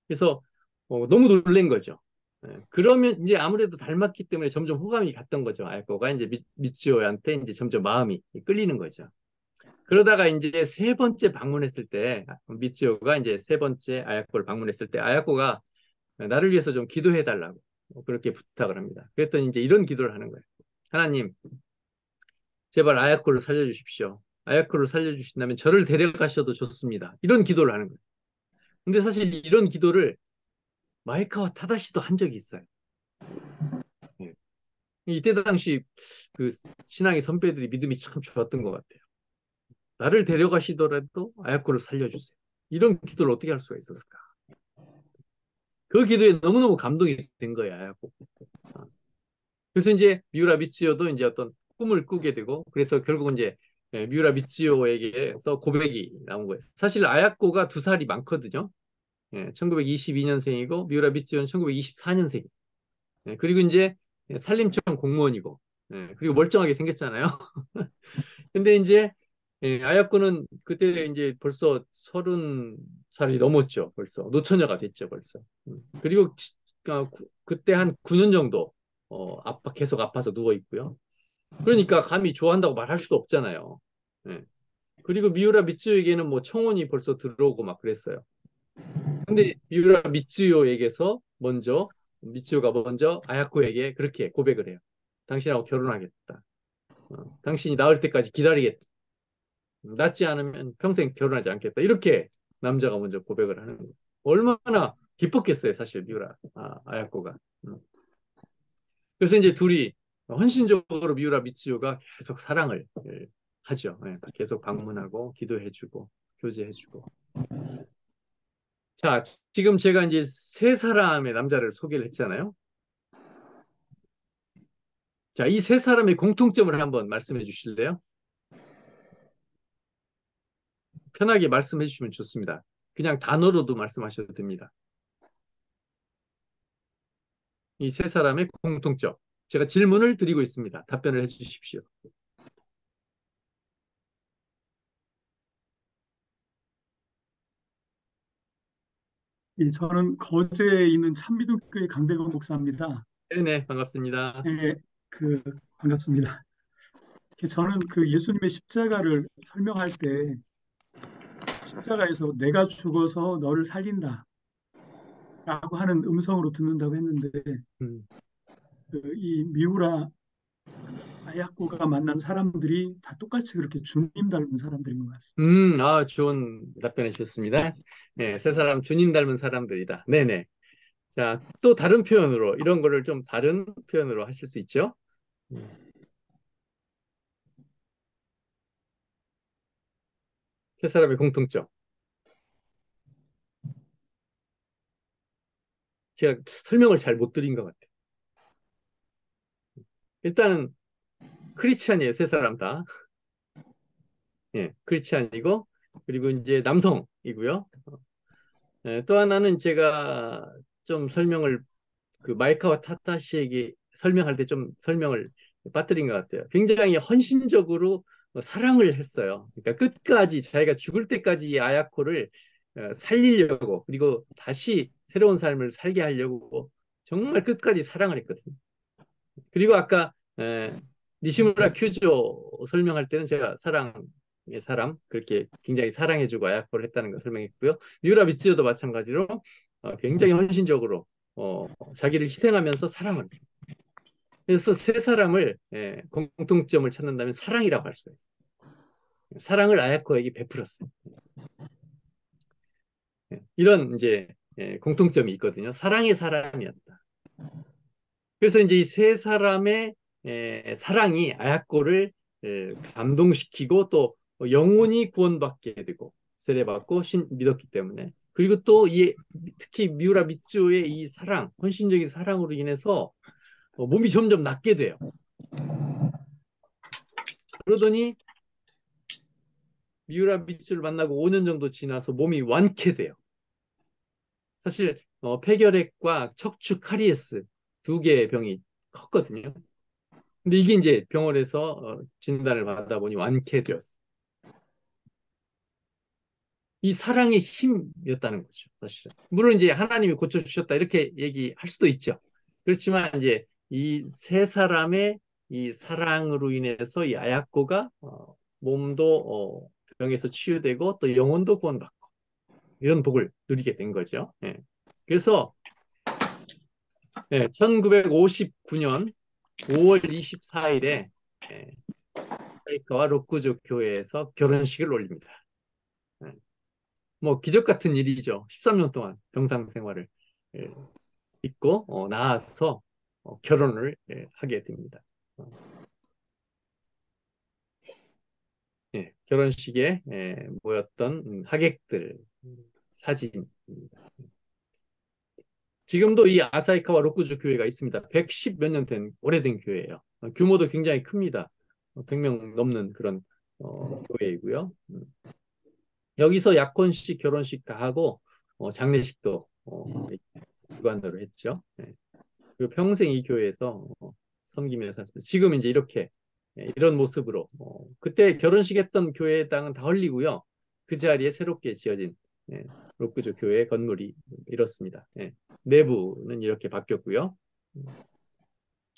그래서 너무 놀란 거죠. 예. 그러면 이제 아무래도 닮았기 때문에 점점 호감이 갔던 거죠. 아야코가 이제 미츠오한테 이제 점점 마음이 끌리는 거죠. 그러다가 이제 세 번째 방문했을 때 미츠오가 이제 세 번째 아야코를 방문했을 때 아야코가 나를 위해서 좀 기도해 달라고 그렇게 부탁을 합니다. 그랬더니 이제 이런 기도를 하는 거예요. 하나님, 제발 아야코를 살려주십시오. 아야코를 살려주신다면 저를 데려가셔도 좋습니다. 이런 기도를 하는 거예요. 근데 사실 이런 기도를 마이카와 타다시도 한 적이 있어요. 예. 이때 당시 그 신앙의 선배들이 믿음이 참 좋았던 것 같아요. 나를 데려가시더라도 아야코를 살려주세요. 이런 기도를 어떻게 할 수가 있었을까? 그 기도에 너무너무 감동이 된 거예요, 아야코. 그래서 이제 미우라 미치오도 이제 어떤 꿈을 꾸게 되고 그래서 결국은 이제 미우라 미치오에게서 고백이 나온 거예요. 사실 아야코가 2살이 많거든요. 1922년생이고 미우라 미치오는 1924년생. 그리고 이제 산림청 공무원이고 그리고 멀쩡하게 생겼잖아요. 근데 이제 아야코는 그때 이제 벌써 30살이 넘었죠. 벌써 노처녀가 됐죠. 벌써. 그리고 그때 한 9년 정도 계속 아파서 누워 있고요. 그러니까 감히 좋아한다고 말할 수도 없잖아요. 예. 그리고 미우라 미츠요에게는 뭐 청혼이 벌써 들어오고 막 그랬어요. 근데 미우라 미츠요에게서 미츠요가 먼저 아야코에게 그렇게 고백을 해요. 당신하고 결혼하겠다. 당신이 나을 때까지 기다리겠다. 낫지 않으면 평생 결혼하지 않겠다. 이렇게 남자가 먼저 고백을 하는 거예요. 얼마나 기뻤겠어요, 사실 미우라 아야코가. 그래서 이제 둘이 헌신적으로 미우라 미츠요가 계속 사랑을 하죠. 계속 방문하고 기도해주고 교제해주고. 자, 지금 제가 이제 세 사람의 남자를 소개를 했잖아요. 자, 이 세 사람의 공통점을 한번 말씀해 주실래요? 편하게 말씀해 주시면 좋습니다. 그냥 단어로도 말씀하셔도 됩니다. 이 세 사람의 공통점. 제가 질문을 드리고 있습니다. 답변을 해 주십시오. 예, 저는 거제에 있는 참미독교회 강대건 목사입니다. 네네, 반갑습니다. 예, 반갑습니다. 저는 그 예수님의 십자가를 설명할 때 십자가에서 내가 죽어서 너를 살린다 라고 하는 음성으로 듣는다고 했는데 음, 이 미우라 아야코가 만난 사람들이 다 똑같이 그렇게 주님 닮은 사람들인 것 같습니다. 좋은 답변해 주셨습니다. 네, 세 사람 주님 닮은 사람들이다. 네네. 자, 또 다른 표현으로, 이런 거를 좀 다른 표현으로 하실 수 있죠? 음, 세 사람의 공통점. 제가 설명을 잘 못 드린 것 같아요. 일단은 크리스찬이에요, 세 사람 다. 예, 크리스찬이고, 그리고 이제 남성이고요. 또 하나는 제가 좀 설명을 그 마이카와 타타시에게 설명할 때 좀 설명을 빠뜨린 것 같아요. 굉장히 헌신적으로 사랑을 했어요. 그러니까 끝까지 자기가 죽을 때까지 이 아야코를 살리려고 그리고 다시 새로운 삶을 살게 하려고 정말 끝까지 사랑을 했거든요. 그리고 아까 니시무라 큐조 설명할 때는 제가 사랑의 사람 그렇게 굉장히 사랑해주고 아야코를 했다는 걸 설명했고요. 미우라 미츠요도 마찬가지로 굉장히 헌신적으로 자기를 희생하면서 사랑을 했어요. 그래서 세 사람을 공통점을 찾는다면 사랑이라고 할 수가 있어요. 사랑을 아야코에게 베풀었어요. 이런 이제 공통점이 있거든요. 사랑의 사람이었다. 그래서 이제 이 세 사람의 사랑이 아야코를 감동시키고 또 영혼이 구원받게 되고 세례받고 믿었기 때문에 그리고 또 특히 미우라 미츠오의 이 사랑, 헌신적인 사랑으로 인해서 몸이 점점 낫게 돼요. 그러더니 미우라 미츠를 만나고 5년 정도 지나서 몸이 완쾌돼요. 사실 폐결핵과 척추 카리에스 두 개의 병이 컸거든요. 근데 이게 이제 병원에서 진단을 받아보니 완쾌되었어. 이 사랑의 힘이었다는 거죠, 사실은. 물론 이제 하나님이 고쳐주셨다 이렇게 얘기할 수도 있죠. 그렇지만 이제 이 세 사람의 이 사랑으로 인해서 이 아야코가 몸도 병에서 치유되고 또 영혼도 구원받고 이런 복을 누리게 된 거죠. 예. 그래서 1959년 5월 24일에 사이카와 로쿠조 교회에서 결혼식을 올립니다. 예. 뭐 기적 같은 일이죠. 13년 동안 병상 생활을 예, 잊고 나와서 결혼을 하게 됩니다. 결혼식에 모였던 하객들 사진입니다. 지금도 이 아사히카와 로쿠주 교회가 있습니다. 110 몇 년 된 오래된 교회예요. 규모도 굉장히 큽니다. 100명 넘는 그런 교회이고요. 여기서 약혼식, 결혼식 다 하고 장례식도 주관으로 했죠. 그리고 평생 이 교회에서 섬기면서 살았어요. 지금 이제 이렇게 이런 모습으로 그때 결혼식 했던 교회 땅은 다 헐리고요. 그 자리에 새롭게 지어진 로크조 교회 건물이 이렇습니다. 내부는 이렇게 바뀌었고요.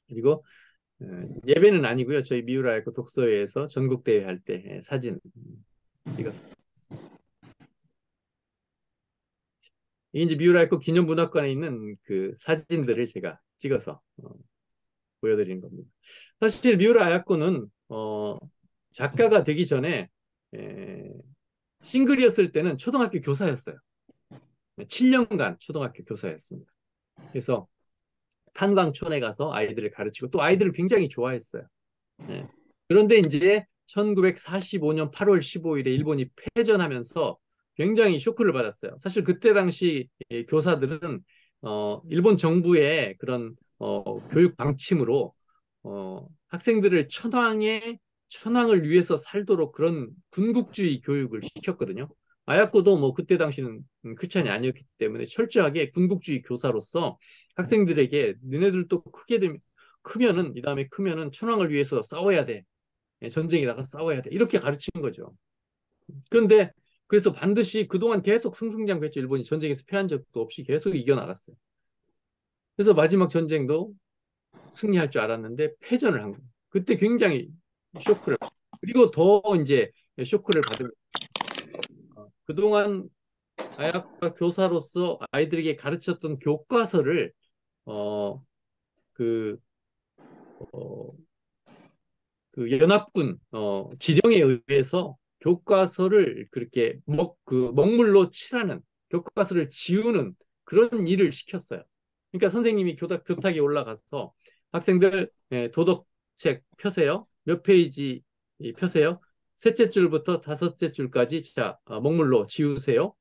그리고 예배는 아니고요. 저희 미우라에코 독서회에서 전국대회 할 때 사진 찍었습니다. 이제 미우라에코 기념문화관에 있는 그 사진들을 제가 찍어서 보여드리는 겁니다. 사실 미우라 아야코는 작가가 되기 전에 싱글이었을 때는 초등학교 교사였어요. 7년간 초등학교 교사였습니다. 그래서 탄광촌에 가서 아이들을 가르치고 또 아이들을 굉장히 좋아했어요. 예. 그런데 이제 1945년 8월 15일에 일본이 패전하면서 굉장히 쇼크를 받았어요. 사실 그때 당시 교사들은 일본 정부의 그런 교육 방침으로 학생들을 천황을 위해서 살도록 그런 군국주의 교육을 시켰거든요. 아야코도 뭐 그때 당시는 크리스찬이 아니었기 때문에 철저하게 군국주의 교사로서 학생들에게 너네들도 크면은 이 다음에 크면은 천황을 위해서 싸워야 돼. 전쟁에 나가 싸워야 돼. 이렇게 가르친 거죠. 그런데 그래서 반드시 그동안 계속 승승장구했죠. 일본이 전쟁에서 패한 적도 없이 계속 이겨나갔어요. 그래서 마지막 전쟁도 승리할 줄 알았는데 패전을 한 거예요. 그때 굉장히 쇼크를 그리고 더 이제 쇼크를 받으면 그동안 아야카 교사로서 아이들에게 가르쳤던 교과서를 어, 그, 어, 그 연합군 지령에 의해서 교과서를 그렇게 먹물로 칠하는 교과서를 지우는 그런 일을 시켰어요. 그러니까 선생님이 교탁에 올라가서 학생들 도덕책 펴세요. 몇 페이지 펴세요. 셋째 줄부터 다섯째 줄까지 자 먹물로 지우세요.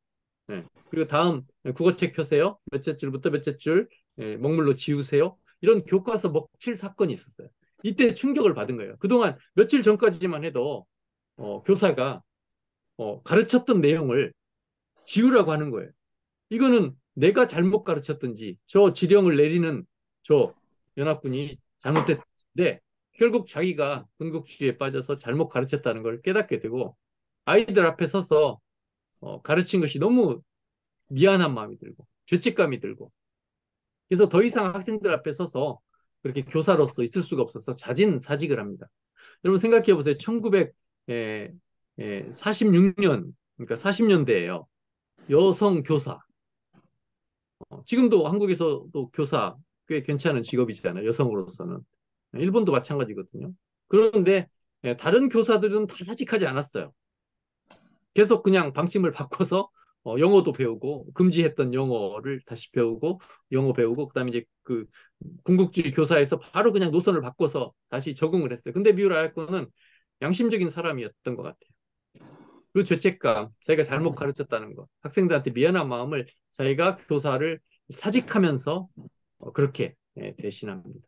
그리고 다음 국어책 펴세요. 몇째 줄부터 몇째 줄 먹물로 지우세요. 이런 교과서 먹칠 사건이 있었어요. 이때 충격을 받은 거예요. 그동안 며칠 전까지만 해도 교사가 가르쳤던 내용을 지우라고 하는 거예요. 이거는 내가 잘못 가르쳤든지 저 지령을 내리는 저 연합군이 잘못됐는데 결국 자기가 군국주의에 빠져서 잘못 가르쳤다는 걸 깨닫게 되고 아이들 앞에 서서 가르친 것이 너무 미안한 마음이 들고 죄책감이 들고 그래서 더 이상 학생들 앞에 서서 그렇게 교사로서 있을 수가 없어서 사직을 합니다. 여러분 생각해 보세요. 1946년, 그러니까 40년대예요. 여성 교사. 지금도 한국에서도 교사 꽤 괜찮은 직업이잖아요. 여성으로서는. 일본도 마찬가지거든요. 그런데 다른 교사들은 다 사직하지 않았어요. 계속 그냥 방침을 바꿔서 영어도 배우고 금지했던 영어를 다시 배우고 영어 배우고 그다음에 이제 그 궁극주의 교사에서 바로 그냥 노선을 바꿔서 다시 적응을 했어요. 근데 미우라 야코는 양심적인 사람이었던 것 같아요. 그 죄책감, 자기가 잘못 가르쳤다는 것, 학생들한테 미안한 마음을 자기가 교사를 사직하면서 그렇게 대신합니다.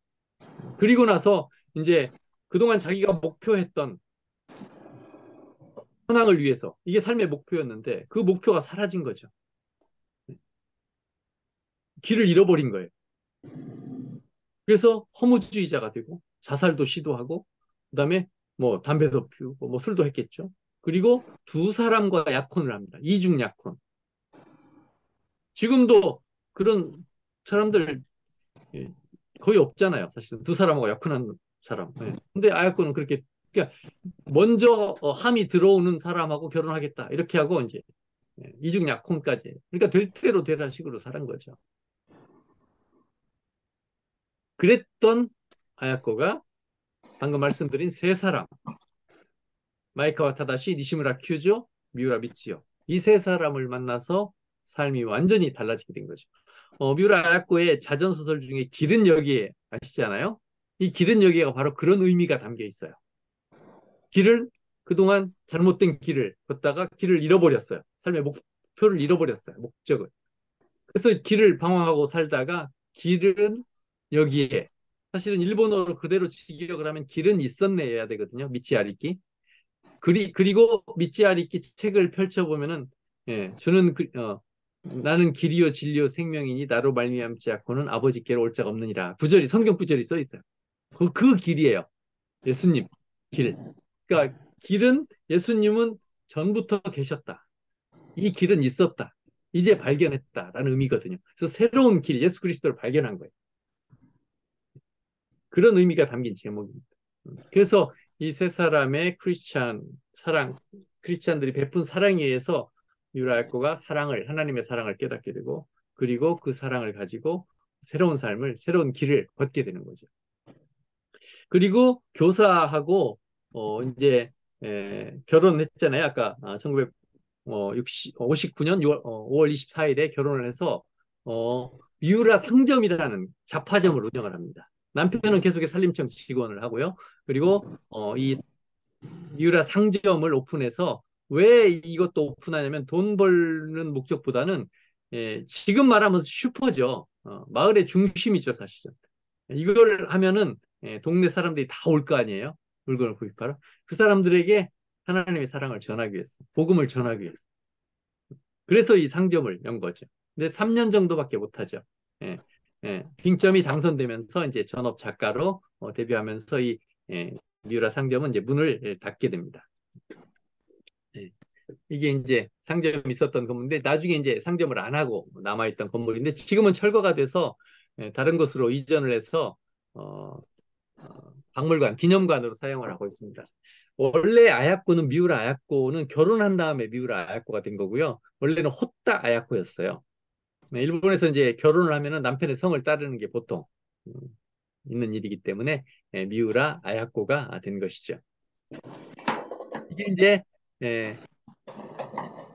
그리고 나서 이제 그동안 자기가 목표했던 현황을 위해서 이게 삶의 목표였는데 그 목표가 사라진 거죠. 길을 잃어버린 거예요. 그래서 허무주의자가 되고 자살도 시도하고 그다음에 뭐 담배도 피우고 뭐 술도 했겠죠. 그리고 두 사람과 약혼을 합니다. 이중 약혼. 지금도 그런 사람들 예, 거의 없잖아요. 사실 두 사람하고 약혼한 사람. 예. 근데 아야코는 그렇게 그러니까 먼저 함이 들어오는 사람하고 결혼하겠다 이렇게 하고 이제 이중 약혼까지. 그러니까 될 대로 되라는 식으로 사는 거죠. 그랬던 아야코가 방금 말씀드린 세 사람 마이카와 타다시, 니시무라 큐조, 미우라 미치요. 이 세 사람을 만나서 삶이 완전히 달라지게 된 거죠. 미우라 아야코의 자전소설 중에 길은 여기에 아시잖아요? 이 길은 여기가 바로 그런 의미가 담겨 있어요. 길을 그동안 잘못된 길을 걷다가 길을 잃어버렸어요. 삶의 목표를 잃어버렸어요. 목적을. 그래서 길을 방황하고 살다가 길은 여기에 사실은 일본어로 그대로 직역을 하면 길은 있었네 해야 되거든요. 미치 아리키. 그리고 미치 아리키 책을 펼쳐보면은 주는 나는 길이요 진리요 생명이니 나로 말미암지 않고는 아버지께로 올 자가 없느니라. 구절이 성경 구절이 써 있어요. 그 길이에요. 예수님 길. 그러니까 길은 예수님은 전부터 계셨다. 이 길은 있었다. 이제 발견했다라는 의미거든요. 그래서 새로운 길, 예수 그리스도를 발견한 거예요. 그런 의미가 담긴 제목입니다. 그래서 이 세 사람의 크리스찬 사랑, 크리스찬들이 베푼 사랑에 의해서 유라야코가 하나님의 사랑을 깨닫게 되고, 그리고 그 사랑을 가지고 새로운 삶을, 새로운 길을 걷게 되는 거죠. 그리고 교사하고, 이제, 결혼했잖아요. 아까 1959년 5월 24일에 결혼을 해서, 미우라 상점이라는 잡화점을 운영을 합니다. 남편은 계속해서 산림청 직원을 하고요. 그리고 이 미우라 상점을 오픈해서 왜 이것도 오픈하냐면 돈 벌는 목적보다는 지금 말하면 슈퍼죠. 마을의 중심이죠, 사실은. 이걸 하면은 동네 사람들이 다 올 거 아니에요? 물건을 구입하러. 그 사람들에게 하나님의 사랑을 전하기 위해서, 복음을 전하기 위해서. 그래서 이 상점을 연 거죠. 근데 3년 정도밖에 못하죠. 예, 빙점이 당선되면서 이제 전업 작가로 데뷔하면서 이 미우라 상점은 이제 문을 닫게 됩니다. 예, 이게 이제 상점이 있었던 건물인데 나중에 이제 상점을 안 하고 남아있던 건물인데 지금은 철거가 돼서 다른 곳으로 이전을 해서 어, 박물관, 기념관으로 사용을 하고 있습니다. 원래 아야코는 미우라 아야코는 결혼한 다음에 미우라 아야코가 된 거고요. 원래는 호타 아야코였어요. 네, 일본에서 이제 결혼을 하면은 남편의 성을 따르는 게 보통 음, 있는 일이기 때문에 미우라 아야코가 된 것이죠. 이게 이제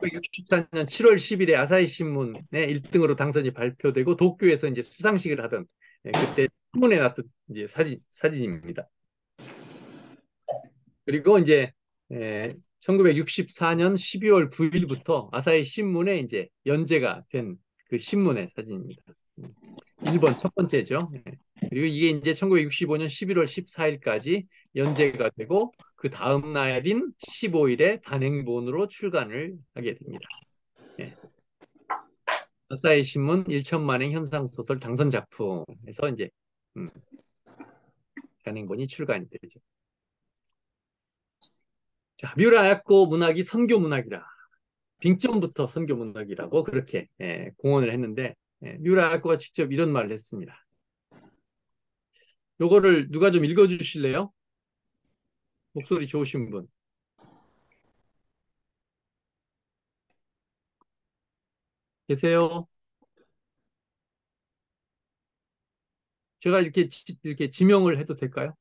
1964년 7월 10일에 아사히 신문에 1등으로 당선이 발표되고 도쿄에서 이제 수상식을 하던 그때 신문에 났던 이제 사진입니다. 그리고 이제 1964년 12월 9일부터 아사히 신문에 이제 연재가 된 그 신문의 사진입니다. 1번 첫 번째죠. 그리고 이게 이제 1965년 11월 14일까지 연재가 되고 그 다음 날인 15일에 단행본으로 출간을 하게 됩니다. 예. 아사히 신문 1천만행 현상소설 당선 작품에서 이제 음, 단행본이 출간이 되죠. 자, 미우라 야코 문학이 선교 문학이라 빙점부터 선교 문학이라고 그렇게 공언을 했는데 미우라 야코가 직접 이런 말을 했습니다. 요거를 누가 좀 읽어주실래요? 목소리 좋으신 분. 계세요? 제가 이렇게 지명을 해도 될까요?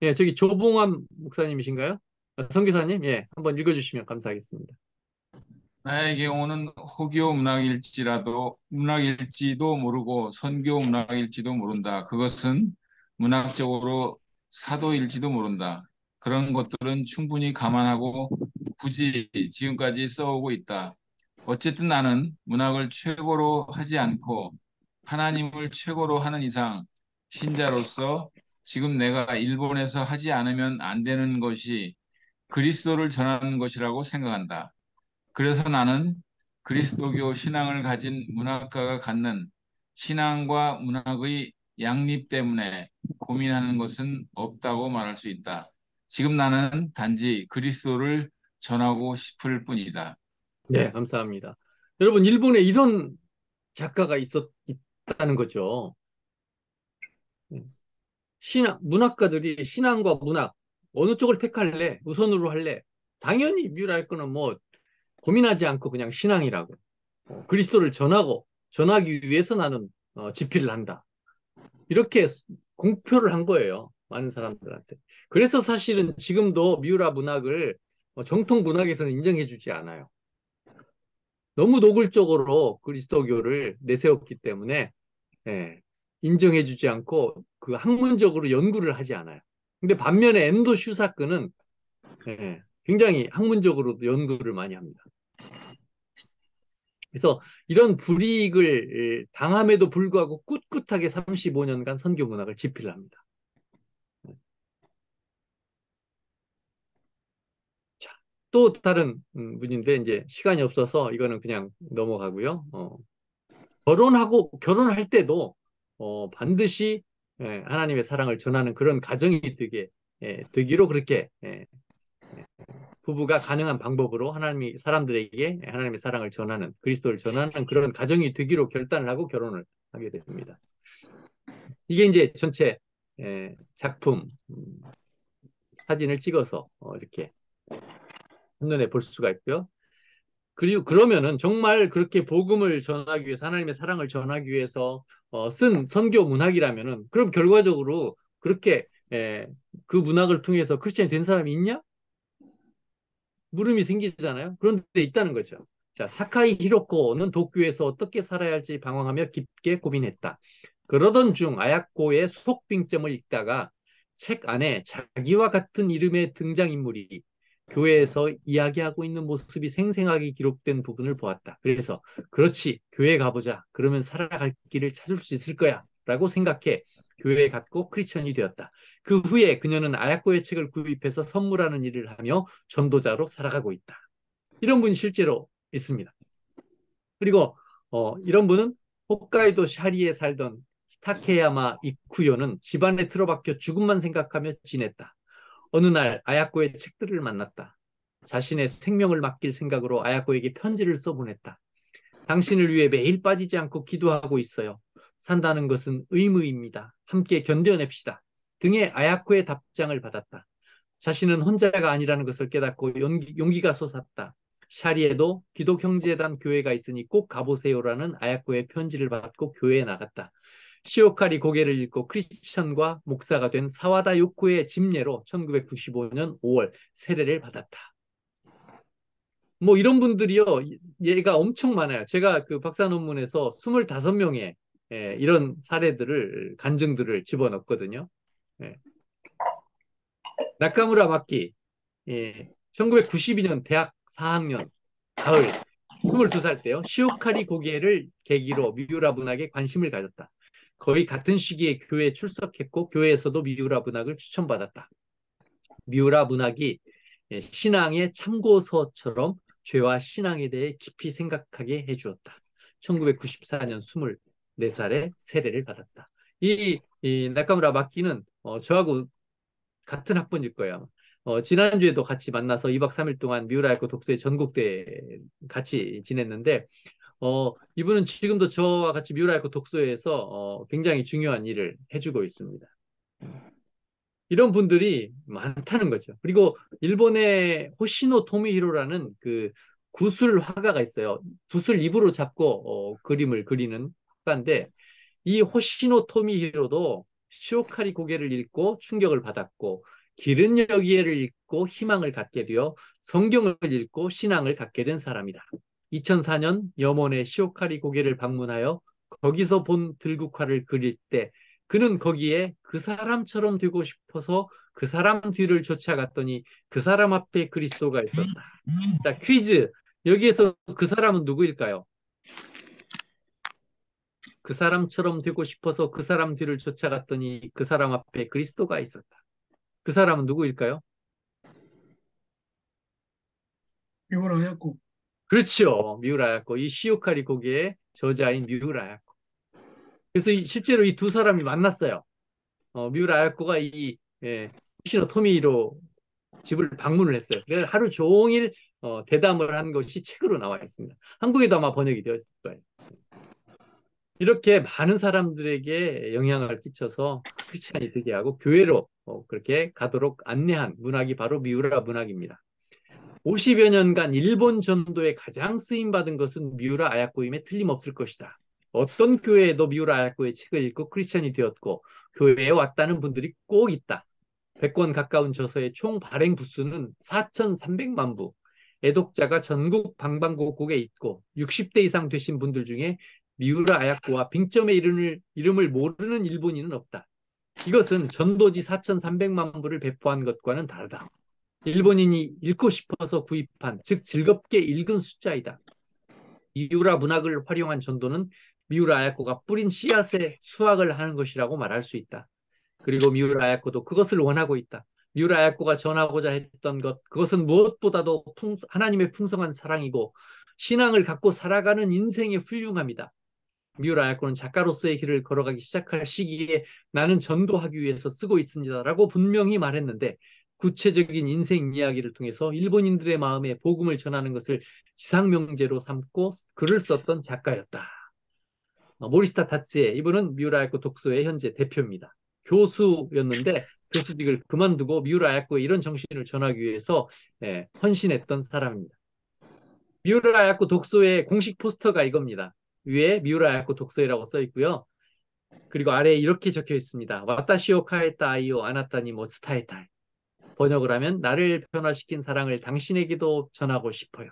예, 저기 조봉암 목사님이신가요? 선교사님? 예, 한번 읽어주시면 감사하겠습니다. 나에게 오는 호교 문학일지도 모르고 선교 문학일지도 모른다. 그것은 문학적으로 사도일지도 모른다. 그런 것들은 충분히 감안하고 굳이 지금까지 써오고 있다. 어쨌든 나는 문학을 최고로 하지 않고 하나님을 최고로 하는 이상 신자로서 지금 내가 일본에서 하지 않으면 안 되는 것이 그리스도를 전하는 것이라고 생각한다. 그래서 나는 그리스도교 신앙을 가진 문학가가 갖는 신앙과 문학의 양립 때문에 고민하는 것은 없다고 말할 수 있다. 지금 나는 단지 그리스도를 전하고 싶을 뿐이다. 네, 감사합니다. 여러분, 일본에 이런 작가가 있다는 거죠. 문학가들이 신앙과 문학, 어느 쪽을 택할래? 우선으로 할래? 당연히 미우라 야코는 뭐 고민하지 않고 그냥 신앙이라고. 그리스도를 전하기 위해서 나는 집필을 한다. 이렇게 공표를 한 거예요. 많은 사람들한테. 그래서 사실은 지금도 미우라 문학을 정통 문학에서는 인정해주지 않아요. 너무 노골적으로 그리스도교를 내세웠기 때문에 예, 인정해주지 않고 그 학문적으로 연구를 하지 않아요. 근데 반면에 엔도 슈사크는 굉장히 학문적으로 연구를 많이 합니다. 그래서 이런 불이익을 당함에도 불구하고 꿋꿋하게 35년간 선교 문학을 집필을 합니다. 자, 또 다른 분인데 이제 시간이 없어서 이거는 그냥 넘어가고요. 결혼할 때도 반드시 하나님의 사랑을 전하는 그런 가정이 되기로 그렇게 부부가 가능한 방법으로 하나님이 사람들에게 하나님의 사랑을 전하는 그리스도를 전하는 그런 가정이 되기로 결단을 하고 결혼을 하게 됩니다. 이게 이제 전체 작품 사진을 찍어서 이렇게 한눈에 볼 수가 있고요. 그리고 그러면은 정말 그렇게 복음을 전하기 위해서 하나님의 사랑을 전하기 위해서 쓴 선교 문학이라면은 그럼 결과적으로 그렇게 그 문학을 통해서 크리스천이 된 사람이 있냐? 물음이 생기잖아요. 그런데 있다는 거죠. 자, 사카이 히로코는 도쿄에서 어떻게 살아야 할지 방황하며 깊게 고민했다. 그러던 중 아야코의 속빙점을 읽다가 책 안에 자기와 같은 이름의 등장인물이 교회에서 이야기하고 있는 모습이 생생하게 기록된 부분을 보았다. 그래서 그렇지, 교회 가보자. 그러면 살아갈 길을 찾을 수 있을 거야. 라고 생각해 교회에 갔고 크리스천이 되었다. 그 후에 그녀는 아야코의 책을 구입해서 선물하는 일을 하며 전도자로 살아가고 있다. 이런 분이 실제로 있습니다. 그리고 이런 분은 홋카이도 샤리에 살던 타케야마 이쿠요는 집안에 틀어박혀 죽음만 생각하며 지냈다. 어느 날 아야코의 책들을 만났다. 자신의 생명을 맡길 생각으로 아야코에게 편지를 써보냈다. 당신을 위해 매일 빠지지 않고 기도하고 있어요. 산다는 것은 의무입니다. 함께 견뎌냅시다. 등의 아야코의 답장을 받았다. 자신은 혼자가 아니라는 것을 깨닫고 용기가 솟았다. 샤리에도 기독형제단 교회가 있으니 꼭 가보세요라는 아야코의 편지를 받고 교회에 나갔다. 시오카리 고개를 읽고 크리스천과 목사가 된 사와다 요코의 집례로 1995년 5월 세례를 받았다. 뭐 이런 분들이요, 얘가 엄청 많아요. 제가 그 박사 논문에서 25명의 이런 사례들을, 간증들을 집어넣었거든요. 예. 나카무라 마키, 1992년 대학 4학년, 가을, 22살 때요, 시오카리 고개를 계기로 미우라 문학에 관심을 가졌다. 거의 같은 시기에 교회에 출석했고, 교회에서도 미우라 문학을 추천받았다. 미우라 문학이 신앙의 참고서처럼 죄와 신앙에 대해 깊이 생각하게 해주었다. 1994년 24살에 세례를 받았다. 이 나카무라 마키는 저하고 같은 학번일 거예요. 지난주에도 같이 만나서 2박 3일 동안 미우라 야코 독서의 전국대 같이 지냈는데 이분은 지금도 저와 같이 미우라야코 독서회에서 굉장히 중요한 일을 해주고 있습니다. 이런 분들이 많다는 거죠. 그리고 일본의 호시노 토미히로라는 그 구술 화가가 있어요. 붓을 입으로 잡고 그림을 그리는 화가인데 이 호시노 토미히로도 시오카리 고개를 읽고 충격을 받았고 길은 여기에를 읽고 희망을 갖게 되어 성경을 읽고 신앙을 갖게 된 사람이다. 2004년 염원의 시오카리 고개를 방문하여 거기서 본 들국화를 그릴 때 그는 거기에 그 사람처럼 되고 싶어서 그 사람 뒤를 쫓아갔더니 그 사람 앞에 그리스도가 있었다. 자, 퀴즈. 여기에서 그 사람은 누구일까요? 그 사람처럼 되고 싶어서 그 사람 뒤를 쫓아갔더니 그 사람 앞에 그리스도가 있었다. 그 사람은 누구일까요? 이걸 하였고, 그렇죠. 미우라야코. 이 시오카리 고개의 저자인 미우라야코. 그래서 실제로 이 두 사람이 만났어요. 미우라야코가 이 호시노 토미히로 집을 방문을 했어요. 그래서 하루 종일 대담을 한 것이 책으로 나와 있습니다. 한국에도 아마 번역이 되어 있을 거예요. 이렇게 많은 사람들에게 영향을 끼쳐서 크리스찬이 되게 하고 교회로 그렇게 가도록 안내한 문학이 바로 미우라 문학입니다. 50여 년간 일본 전도에 가장 쓰임받은 것은 미우라 아야코임에 틀림없을 것이다. 어떤 교회에도 미우라 아야코의 책을 읽고 크리스찬이 되었고 교회에 왔다는 분들이 꼭 있다. 100권 가까운 저서의 총 발행 부수는 4,300만 부. 애독자가 전국 방방곡곡에 있고 60대 이상 되신 분들 중에 미우라 아야코와 빙점의 이름을 모르는 일본인은 없다. 이것은 전도지 4,300만 부를 배포한 것과는 다르다. 일본인이 읽고 싶어서 구입한, 즉 즐겁게 읽은 숫자이다. 미우라 문학을 활용한 전도는 미우라 아야코가 뿌린 씨앗의 수확을 하는 것이라고 말할 수 있다. 그리고 미우라 아야코도 그것을 원하고 있다. 미우라 아야코가 전하고자 했던 것, 그것은 무엇보다도 하나님의 풍성한 사랑이고 신앙을 갖고 살아가는 인생의 훌륭함이다. 미우라 아야코는 작가로서의 길을 걸어가기 시작할 시기에 나는 전도하기 위해서 쓰고 있습니다라고 분명히 말했는데 구체적인 인생 이야기를 통해서 일본인들의 마음에 복음을 전하는 것을 지상명제로 삼고 글을 썼던 작가였다. 모리스타 타츠에 이분은 미우라 아야코 독서의 현재 대표입니다. 교수였는데 교수직을 그만두고 미우라 아야코의 이런 정신을 전하기 위해서 헌신했던 사람입니다. 미우라 아야코 독서의 공식 포스터가 이겁니다. 위에 미우라 아야코 독서회라고 써 있고요. 그리고 아래에 이렇게 적혀 있습니다. 와타시오 카에타 아이오 아나타니 모 스타에타이. 번역을 하면 나를 변화시킨 사랑을 당신에게도 전하고 싶어요.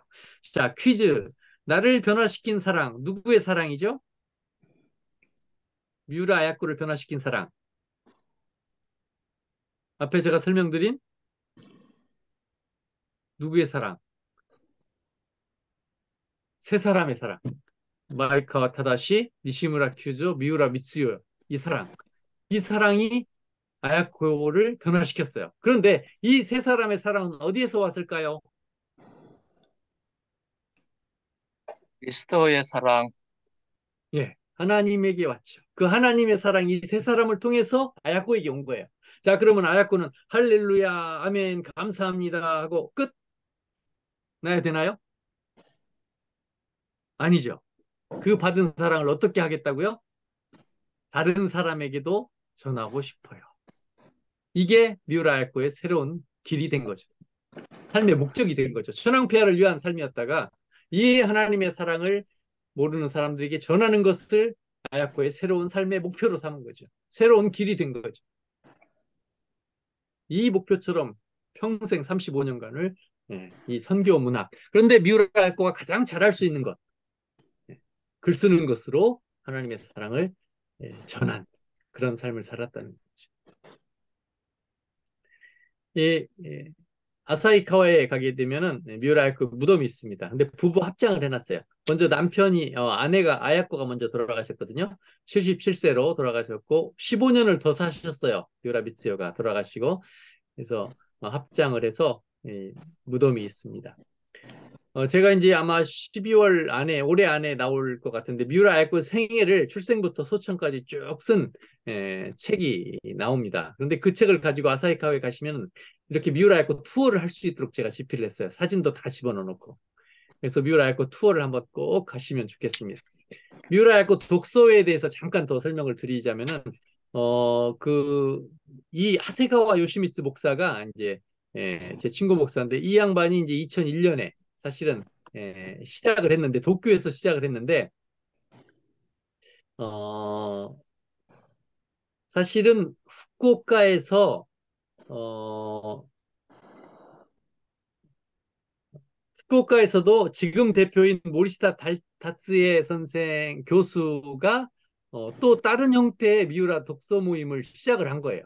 자, 퀴즈. 나를 변화시킨 사랑, 누구의 사랑이죠? 미우라 아야코를 변화시킨 사랑. 앞에 제가 설명드린 누구의 사랑? 세 사람의 사랑. 마이카 타다시, 니시무라 큐조, 미우라 미츠요. 이 사랑. 이 사랑이 아야코를 변화시켰어요. 그런데 이 세 사람의 사랑은 어디에서 왔을까요? 그리스도의 사랑, 예, 하나님에게 왔죠. 그 하나님의 사랑이 이 세 사람을 통해서 아야코에게 온 거예요. 자, 그러면 아야코는 할렐루야, 아멘, 감사합니다 하고 끝 나야 되나요? 아니죠. 그 받은 사랑을 어떻게 하겠다고요? 다른 사람에게도 전하고 싶어요. 이게 미우라 아야코의 새로운 길이 된 거죠. 삶의 목적이 된 거죠. 천황폐하를 위한 삶이었다가 이 하나님의 사랑을 모르는 사람들에게 전하는 것을 아야코의 새로운 삶의 목표로 삼은 거죠. 새로운 길이 된 거죠. 이 목표처럼 평생 35년간을 이 선교 문학. 그런데 미우라 아야코가 가장 잘할 수 있는 것, 글 쓰는 것으로 하나님의 사랑을 전한 그런 삶을 살았다는 거죠. 예, 예. 아사히카와에 가게 되면은 미우라 아야코 무덤이 있습니다. 근데 부부 합장을 해놨어요. 먼저 남편이 아내가 아야코가 먼저 돌아가셨거든요. 77세로 돌아가셨고 15년을 더 사셨어요. 미우라 미츠요가 돌아가시고 그래서 합장을 해서 무덤이 있습니다. 제가 이제 아마 12월 안에 올해 안에 나올 것 같은데 미우라 아야코 생애를 출생부터 소천까지 쭉 쓴 책이 나옵니다. 그런데 그 책을 가지고 아사히카와에 가시면 이렇게 미우라 아야코 투어를 할 수 있도록 제가 집필을 했어요. 사진도 다 집어넣어 놓고. 그래서 미우라야코 투어를 한번 꼭 가시면 좋겠습니다. 미우라야코 독서회에 대해서 잠깐 더 설명을 드리자면은 이 하세가와 요시미츠 목사가 이제 제 친구 목사인데 이 양반이 이제 2001년에 사실은 시작을 했는데 도쿄에서 시작을 했는데 어, 사실은 후쿠오카에서 어, 후쿠오카에서도 지금 대표인 모리시타 다츠에 선생 교수가 또 다른 형태의 미우라 독서 모임을 시작을 한 거예요.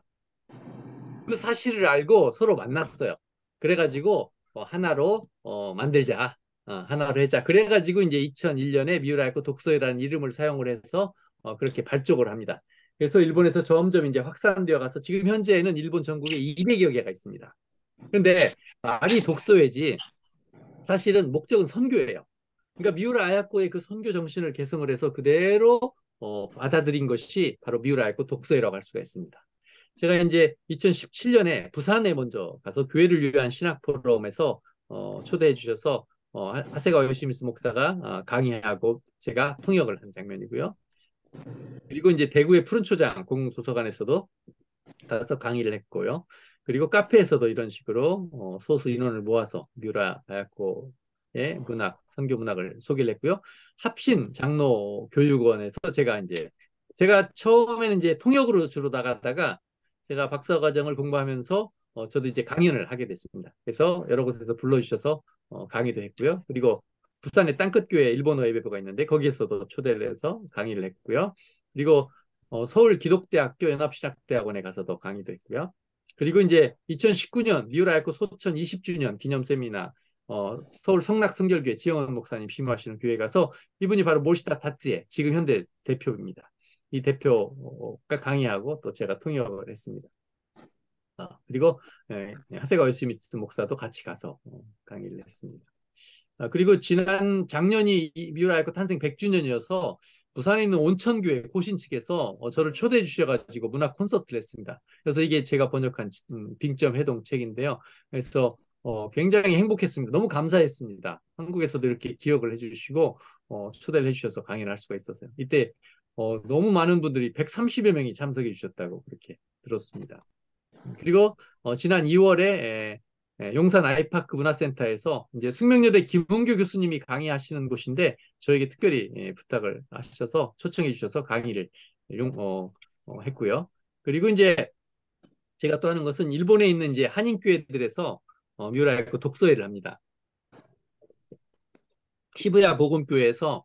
그 사실을 알고 서로 만났어요. 그래가지고 하나로 만들자. 하나로 하자. 그래가지고 이제 2001년에 미우라야코 독서회라는 이름을 사용을 해서 그렇게 발족을 합니다. 그래서 일본에서 점점 이제 확산되어 가서 지금 현재에는 일본 전국에 200여 개가 있습니다. 그런데 말이 독서회지 사실은 목적은 선교예요. 그러니까 미우라 아야코의 그 선교 정신을 개성을 해서 그대로 받아들인 것이 바로 미우라 아야코 독서회라고 할 수가 있습니다. 제가 이제 2017년에 부산에 먼저 가서 교회를 위한 신학 포럼에서 초대해 주셔서 하세가와 요시미스 목사가 강의하고 제가 통역을 한 장면이고요. 그리고 이제 대구의 푸른초장 공동도서관에서도 가서 강의를 했고요. 그리고 카페에서도 이런 식으로 소수 인원을 모아서 뮤라 아야코의 문학, 선교 문학을 소개를 했고요. 합신 장로 교육원에서 제가 처음에는 이제 통역으로 주로 나갔다가 제가 박사 과정을 공부하면서 저도 이제 강연을 하게 됐습니다. 그래서 여러 곳에서 불러주셔서 강의도 했고요. 그리고 부산의 땅끝교회 일본어 예배부가 있는데 거기에서도 초대를 해서 강의를 했고요. 그리고 서울 기독대학교 연합신학대학원에 가서도 강의도 했고요. 그리고 이제 2019년 미우라야코 소천 20주년 기념 세미나 서울 성락성결교회 지영원 목사님 심호하시는 교회 가서 이분이 바로 모시다 타츠의 지금 현대 대표입니다. 이 대표가 강의하고 또 제가 통역을 했습니다. 그리고 하세가 요시미츠 목사도 같이 가서 강의를 했습니다. 그리고 작년이 미우라야코 탄생 100주년이어서 부산에 있는 온천교회 고신 측에서 저를 초대해 주셔가지고 문학 콘서트를 했습니다. 그래서 이게 제가 번역한 빙점 해동 책인데요. 그래서 굉장히 행복했습니다. 너무 감사했습니다. 한국에서도 이렇게 기억을 해주시고 초대를 해주셔서 강의를 할 수가 있었어요. 이때 너무 많은 분들이 130여 명이 참석해 주셨다고 그렇게 들었습니다. 그리고 지난 2월에 용산 아이파크 문화센터에서 이제 숙명여대 김은교 교수님이 강의하시는 곳인데 저에게 특별히 부탁을 하셔서 초청해 주셔서 강의를 했고요. 그리고 이제 제가 또 하는 것은 일본에 있는 이제 한인교회들에서 미우라야코 독서회를 합니다. 시부야 복음교회에서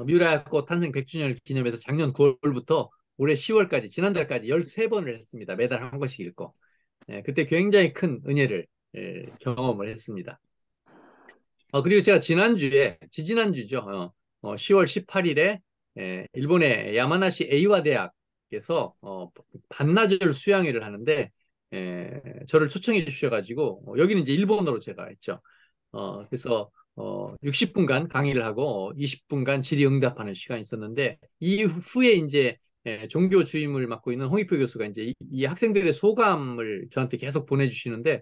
미우라야코 탄생 100주년을 기념해서 작년 9월부터 올해 10월까지 지난달까지 13번을 했습니다. 매달 한 권씩 읽고. 그때 굉장히 큰 은혜를 경험을 했습니다. 그리고 제가 지지난주죠. 10월 18일에 일본의 야마나시 에이와 대학에서 반나절 수양회를 하는데 저를 초청해 주셔가지고 여기는 이제 일본어로 제가 했죠. 그래서 60분간 강의를 하고 20분간 질의응답하는 시간이 있었는데 이후에 이제 종교 주임을 맡고 있는 홍익표 교수가 이제 이 학생들의 소감을 저한테 계속 보내주시는데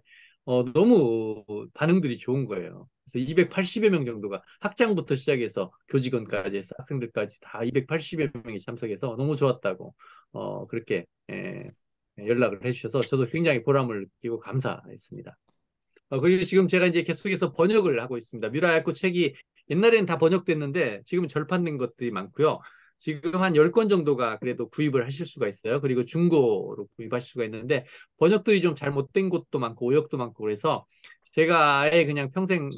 너무 반응들이 좋은 거예요. 그래서 280여 명 정도가 학장부터 시작해서 교직원까지 해서 학생들까지 다 280여 명이 참석해서 너무 좋았다고 그렇게 연락을 해주셔서 저도 굉장히 보람을 느끼고 감사했습니다. 그리고 지금 제가 이제 계속해서 번역을 하고 있습니다. 뮤라야코 책이 옛날에는 다 번역됐는데 지금 절판된 것들이 많고요. 지금 한 10권 정도가 그래도 구입을 하실 수가 있어요. 그리고 중고로 구입하실 수가 있는데 번역들이 좀 잘못된 곳도 많고 오역도 많고 그래서 제가 아예 그냥 평생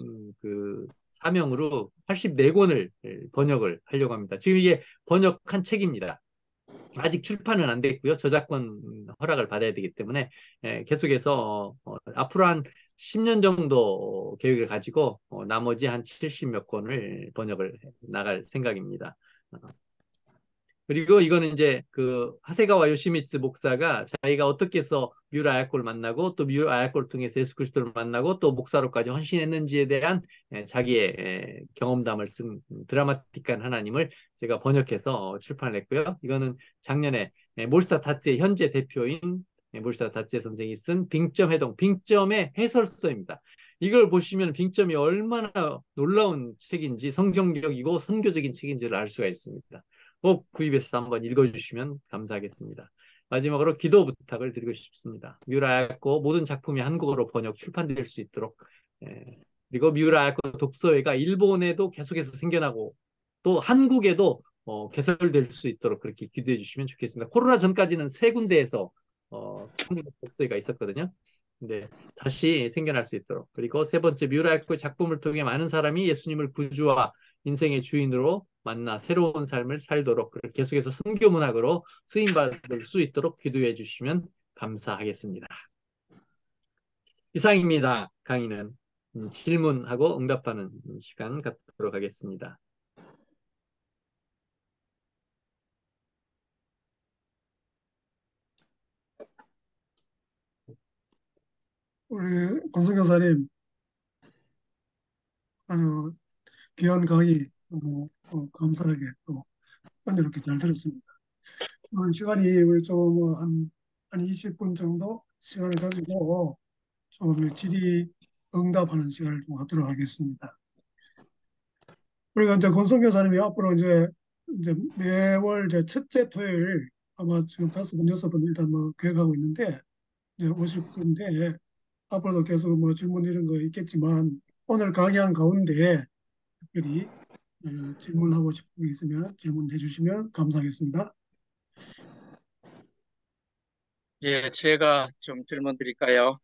그 사명으로 84권을 번역을 하려고 합니다. 지금 이게 번역한 책입니다. 아직 출판은 안 됐고요. 저작권 허락을 받아야 되기 때문에 계속해서 앞으로 한 10년 정도 계획을 가지고 나머지 한 70몇 권을 번역을 나갈 생각입니다. 그리고 이거는 이제 그 하세가와 요시미츠 목사가 자기가 어떻게 해서 뮤라 아야코를 만나고 또 뮤라 아야코를 통해서 예수 그리스도를 만나고 또 목사로까지 헌신했는지에 대한 자기의 경험담을 쓴 드라마틱한 하나님을 제가 번역해서 출판을 했고요. 이거는 작년에 몰스타 다츠의 현재 대표인 몰스타 다츠의 선생이 쓴 빙점 해동, 빙점의 해설서입니다. 이걸 보시면 빙점이 얼마나 놀라운 책인지 성경적이고 선교적인 책인지를 알 수가 있습니다. 꼭 구입해서 한번 읽어주시면 감사하겠습니다. 마지막으로 기도 부탁을 드리고 싶습니다. 미우라야코 모든 작품이 한국어로 번역 출판될 수 있도록 그리고 미우라야코 독서회가 일본에도 계속해서 생겨나고 또 한국에도 개설될 수 있도록 그렇게 기도해 주시면 좋겠습니다. 코로나 전까지는 세 군데에서 한국 독서회가 있었거든요. 근데 다시 생겨날 수 있도록 그리고 세 번째 뮤라의 작품을 통해 많은 사람이 예수님을 구주와 인생의 주인으로 만나 새로운 삶을 살도록 계속해서 선교 문학으로 쓰임받을 수 있도록 기도해 주시면 감사하겠습니다. 이상입니다. 강의는 질문하고 응답하는 시간 갖도록 하겠습니다. 우리 권성 교사님 아주 귀한 강의 너무 감사하게 또 은혜롭게 잘 들었습니다. 오늘 시간이 우리 좀한 20분 정도 시간을 가지고 좀 질의 응답하는 시간을 좀 갖도록 하겠습니다. 우리가 이제 권성 교사님이 앞으로 이제 매월 이제 첫째 토요일 아마 지금 5번, 6번 일단 뭐 계획하고 있는데 이제 오실 건데 앞으로도 계속 뭐 질문 이런 거 있겠지만 오늘 강의한 가운데 특별히 질문하고 싶은 게 있으면 질문해 주시면 감사하겠습니다. 예, 제가 좀 질문 드릴까요?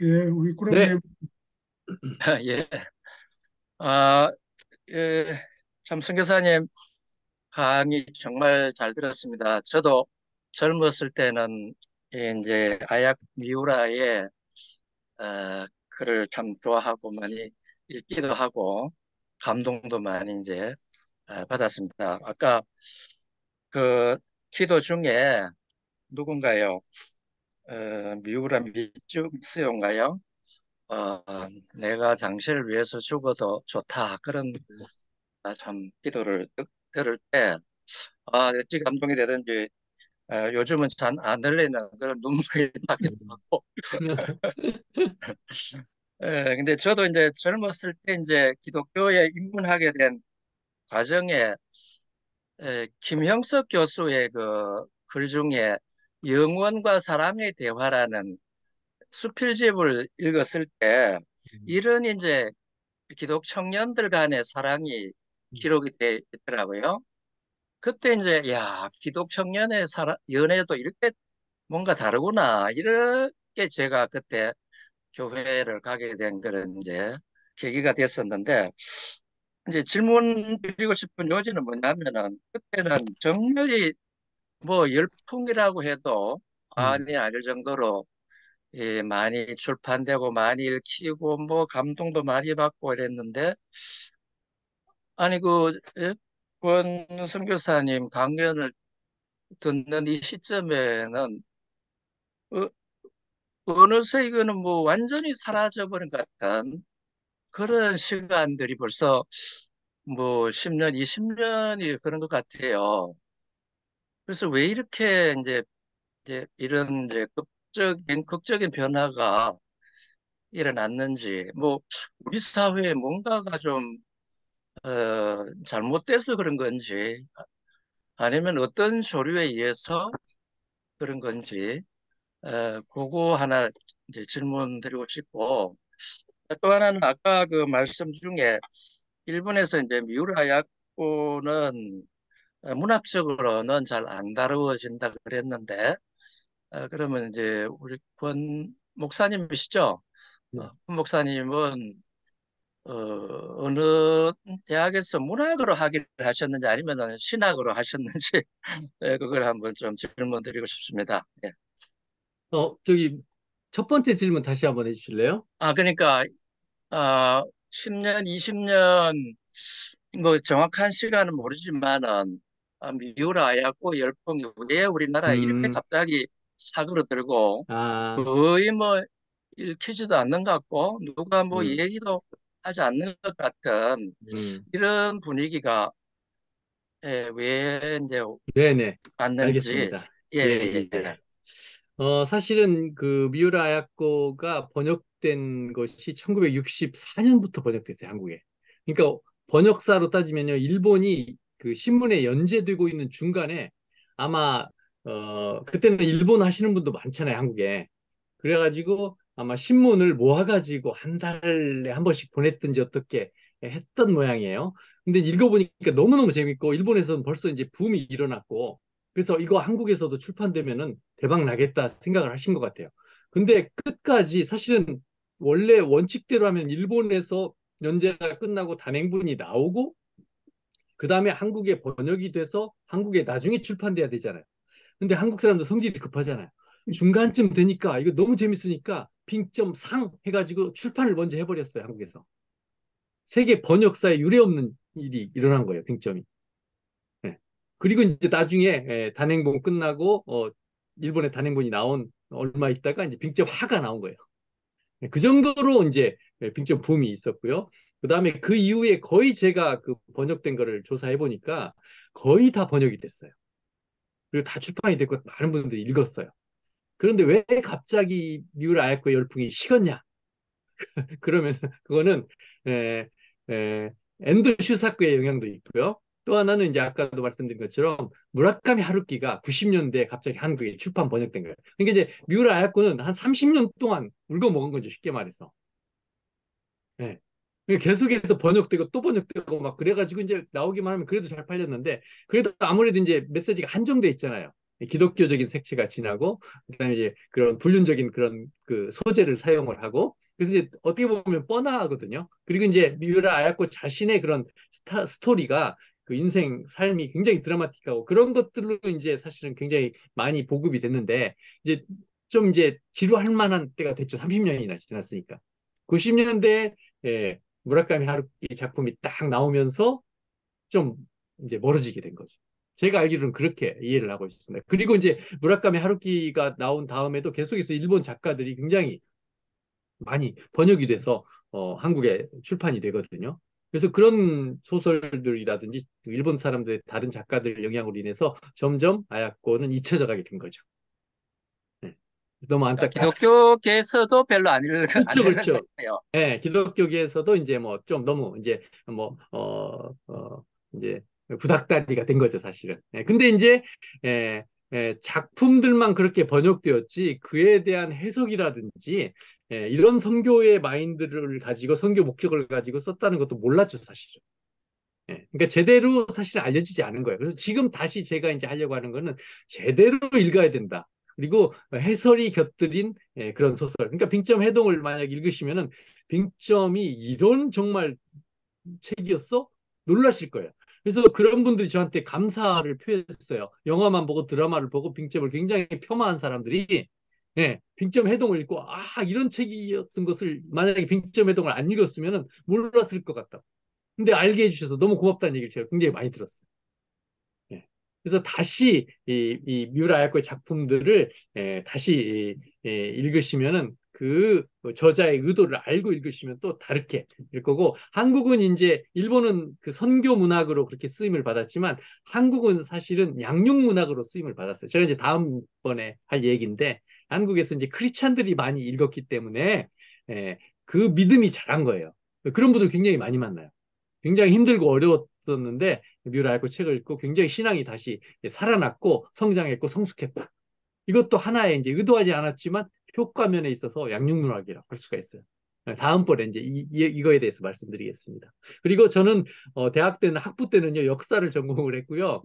예, 우리 네, 구령님, 예. 아, 예, 참 선교사님 강의 정말 잘 들었습니다. 저도 젊었을 때는 이제 아약 미우라의 글을 참 좋아하고 많이 읽기도 하고 감동도 많이 이제 받았습니다. 아까 그 기도 중에 누군가요? 미우라 미쓰요인가요? 어, 내가 당신을 위해서 죽어도 좋다. 그런 참 기도를 들을 때 어찌 감동이 되든지 요즘은 잘 안 들리는 그런 눈물이 나기도 하고 근데 저도 이제 젊었을 때 이제 기독교에 입문하게 된 과정에 김형석 교수의 그 글 중에 영혼과 사람의 대화라는 수필집을 읽었을 때 이런 이제 기독 청년들 간의 사랑이 기록이 돼 있더라고요. 그때 이제 야 기독 청년의 연애도 이렇게 뭔가 다르구나 이렇게 제가 그때 교회를 가게 된 그런 이제 계기가 됐었는데 이제 질문 드리고 싶은 요지는 뭐냐면은 그때는 정말이 뭐 열풍이라고 해도 아니 아닐 정도로 많이 출판되고 많이 읽히고 뭐 감동도 많이 받고 이랬는데 아니 권 선교사님 강연을 듣는 이 시점에는 어, 어느새 이거는 뭐 완전히 사라져버린 것 같은 그런 시간들이 벌써 뭐 10년, 20년이 그런 것 같아요. 그래서 왜 이렇게 이제 이런 이제 극적인 변화가 일어났는지, 뭐 우리 사회에 뭔가가 좀 잘못돼서 그런 건지, 아니면 어떤 조류에 의해서 그런 건지, 그거 하나 이제 질문 드리고 싶고, 또 하나는 아까 그 말씀 중에 일본에서 이제 미우라 야코는 문학적으로는 잘 안 다루어진다 그랬는데, 그러면 이제 우리 권 목사님이시죠? 권 목사님은 어느 대학에서 문학으로 학위를 하셨는지 아니면 신학으로 하셨는지 그걸 한번 좀 질문 드리고 싶습니다. 예. 저기 첫 번째 질문 다시 한번 해주실래요? 그러니까 10년, 20년 뭐 정확한 시간은 모르지만은 미우라 아야코 열풍이 왜 우리나라에 이렇게 음, 갑자기 사그러들고 아, 거의 뭐 읽히지도 않는 것 같고 누가 뭐 음, 얘기도 하지 않는 것 같은 음. 이런 분위기가 왜 이제 네네, 왔는지 알겠습니다. 예, 예, 예, 예. 예. 사실은 그 미우라 아야코가 번역된 것이 1964년부터 번역됐어요, 한국에. 그러니까 번역사로 따지면요, 일본이 그 신문에 연재되고 있는 중간에 아마, 그때는 일본 하시는 분도 많잖아요, 한국에. 그래가지고 아마 신문을 모아가지고 한 달에 한 번씩 보냈든지 어떻게 했던 모양이에요. 근데 읽어보니까 너무너무 재밌고, 일본에서는 벌써 이제 붐이 일어났고, 그래서 이거 한국에서도 출판되면은 대박 나겠다 생각을 하신 것 같아요. 근데 끝까지 사실은 원래 원칙대로 하면 일본에서 연재가 끝나고 단행본이 나오고, 그 다음에 한국에 번역이 돼서 한국에 나중에 출판돼야 되잖아요. 근데 한국 사람도 성질이 급하잖아요. 중간쯤 되니까 이거 너무 재밌으니까 빙점 상 해가지고 출판을 먼저 해버렸어요, 한국에서. 세계 번역사에 유례없는 일이 일어난 거예요, 빙점이. 예. 그리고 이제 나중에 단행본 끝나고 일본의 단행본이 나온 얼마 있다가 이제 빙점 하가 나온 거예요. 그 정도로 이제 빙점 붐이 있었고요. 그다음에 그 이후에 거의 제가 그 번역된 거를 조사해 보니까 거의 다 번역이 됐어요. 그리고 다 출판이 됐고 많은 분들이 읽었어요. 그런데 왜 갑자기 미우라 아야코 열풍이 식었냐? 그러면 그거는 에, 에, 엔도 슈사쿠의 영향도 있고요. 또 하나는 이제 아까도 말씀드린 것처럼 무라카미 하루키가 90년대에 갑자기 한국에 출판 번역된 거예요. 그러니까 이제 미우라 아야코는 한 30년 동안 울고 먹은 거죠, 쉽게 말해서. 예. 계속해서 번역되고 또 번역되고 막 그래가지고 이제 나오기만 하면 그래도 잘 팔렸는데, 그래도 아무래도 이제 메시지가 한정돼 있잖아요. 기독교적인 색채가 진하고, 그다음에 이제 그런 불륜적인 그런 그 소재를 사용을 하고, 그래서 이제 어떻게 보면 뻔하거든요. 그리고 이제 미우라 아야코 자신의 그런 스토리가, 그 인생 삶이 굉장히 드라마틱하고 그런 것들로 이제 사실은 굉장히 많이 보급이 됐는데, 이제 좀 이제 지루할 만한 때가 됐죠. 30년이나 지났으니까. 90년대 무라카미 하루키 작품이 딱 나오면서 좀 이제 멀어지게 된 거죠. 제가 알기로는 그렇게 이해를 하고 있습니다. 그리고 이제 무라카미 하루키가 나온 다음에도 계속해서 일본 작가들이 굉장히 많이 번역이 돼서 한국에 출판이 되거든요. 그래서 그런 소설들이라든지 일본 사람들의 다른 작가들 영향으로 인해서 점점 아야코는 잊혀져 가게 된 거죠. 네. 너무 안타깝. 기독교계에서도 별로 안 그렇죠, 읽는 것 그렇죠. 같아요. 예, 기독교계에서도 이제 뭐 좀 너무 이제 뭐, 이제 구닥다리가 된 거죠, 사실은. 예, 근데 이제, 예, 작품들만 그렇게 번역되었지, 그에 대한 해석이라든지, 이런 선교의 마인드를 가지고, 선교 목적을 가지고 썼다는 것도 몰랐죠, 사실은. 예, 그러니까 제대로 사실 알려지지 않은 거예요. 그래서 지금 다시 제가 이제 하려고 하는 거는 제대로 읽어야 된다. 그리고 해설이 곁들인 그런 소설. 그러니까 빙점 해동을 만약 읽으시면은 빙점이 이런 정말 책이었어? 놀라실 거예요. 그래서 그런 분들이 저한테 감사를 표했어요. 영화만 보고 드라마를 보고 빙점을 굉장히 폄하한 사람들이 빙점 해동을 읽고 이런 책이었던 것을 만약에 빙점 해동을 안 읽었으면 몰랐을 것 같다. 근데 알게 해주셔서 너무 고맙다는 얘기를 제가 굉장히 많이 들었어요. 예. 그래서 다시 이 뮤라 야코의 작품들을 다시 읽으시면은 그 저자의 의도를 알고 읽으시면 또 다르게 될 거고, 한국은 이제 일본은 그 선교 문학으로 그렇게 쓰임을 받았지만 한국은 사실은 양육 문학으로 쓰임을 받았어요. 제가 이제 다음번에 할 얘기인데, 한국에서 이제 크리스찬들이 많이 읽었기 때문에 그 믿음이 자란 거예요. 그런 분들 굉장히 많이 만나요. 굉장히 힘들고 어려웠었는데 뮤라야코 책을 읽고 굉장히 신앙이 다시 살아났고 성장했고 성숙했다. 이것도 하나의 이제 의도하지 않았지만 효과면에 있어서 양육문학이라고 할 수가 있어요. 다음번에 이제 이거에 대해서 말씀드리겠습니다. 그리고 저는 대학 때는 학부 때는요 역사를 전공을 했고요.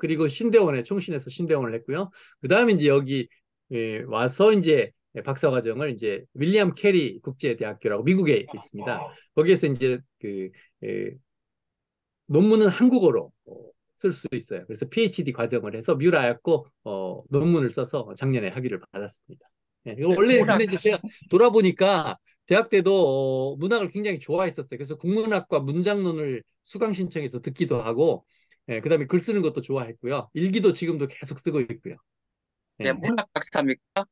그리고 신대원에 총신에서 신대원을 했고요. 그 다음에 이제 여기 와서 이제 박사과정을 이제 윌리엄 캐리 국제대학교라고 미국에 있습니다. 거기에서 이제 그 논문은 한국어로 쓸 수 있어요. 그래서 PhD 과정을 해서 뮤라였고 논문을 써서 작년에 학위를 받았습니다. 이거 원래 문학 근데 이제 제가 돌아보니까 대학 때도 문학을 굉장히 좋아했었어요. 그래서 국문학과 문장론을 수강 신청해서 듣기도 하고, 그다음에 글 쓰는 것도 좋아했고요. 일기도 지금도 계속 쓰고 있고요. 네, 문학 박사입니까?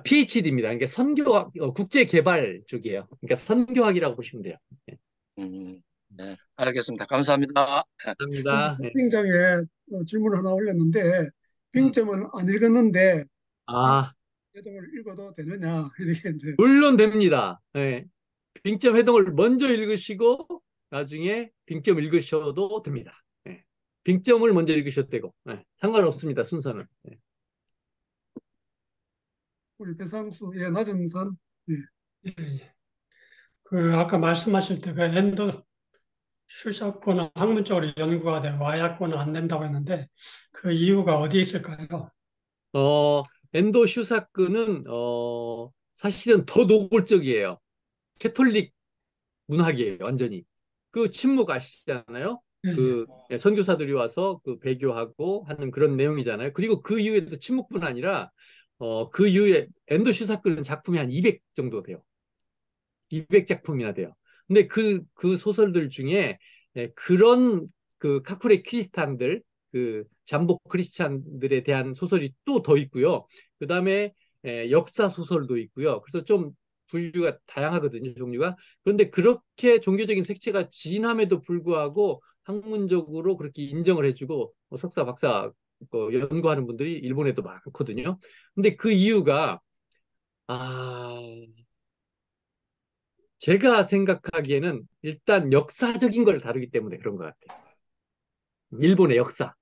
PhD입니다. 그러니까 선교학, 국제 개발 쪽이에요. 그러니까 선교학이라고 보시면 돼요. 예, 네, 알겠습니다. 감사합니다. 감사합니다. 예. 채팅장에 질문 하나 올렸는데 음. 빙점은 안 읽었는데 아, 회동을 읽어도 되느냐 이렇게 이제. 물론 됩니다. 예. 빙점 회동을 먼저 읽으시고 나중에 빙점 읽으셔도 됩니다. 예. 빙점을 먼저 읽으셔도 되고 상관없습니다. 순서는. 예. 우리 배상수, 예, 낮은 산, 예, 예, 예. 그 아까 말씀하실 때 그 엔더 슈샤코는 학문적으로 연구가 되고 아야코는 안 된다고 했는데 그 이유가 어디에 있을까요? 어, 엔도 슈사크는 사실은 더 노골적이에요. 캐톨릭 문학이에요, 완전히. 그 침묵 아시잖아요? 예, 예. 선교사들이 와서 그 배교하고 하는 그런 내용이잖아요. 그리고 그 이후에도 침묵뿐 아니라 그 이후에 엔도 슈사크는 작품이 한 200 정도 돼요. 200작품이나 돼요. 근데 그 소설들 중에 그런 그 카쿠레 크리스찬들, 그 잠복 크리스찬들에 대한 소설이 또 더 있고요. 그 다음에 역사 소설도 있고요. 그래서 좀 분류가 다양하거든요, 종류가. 그런데 그렇게 종교적인 색채가 진함에도 불구하고 학문적으로 그렇게 인정을 해주고 석사, 박사 연구하는 분들이 일본에도 많거든요. 근데 그 이유가 아, 제가 생각하기에는 일단 역사적인 걸 다루기 때문에 그런 것 같아요. 일본의 역사.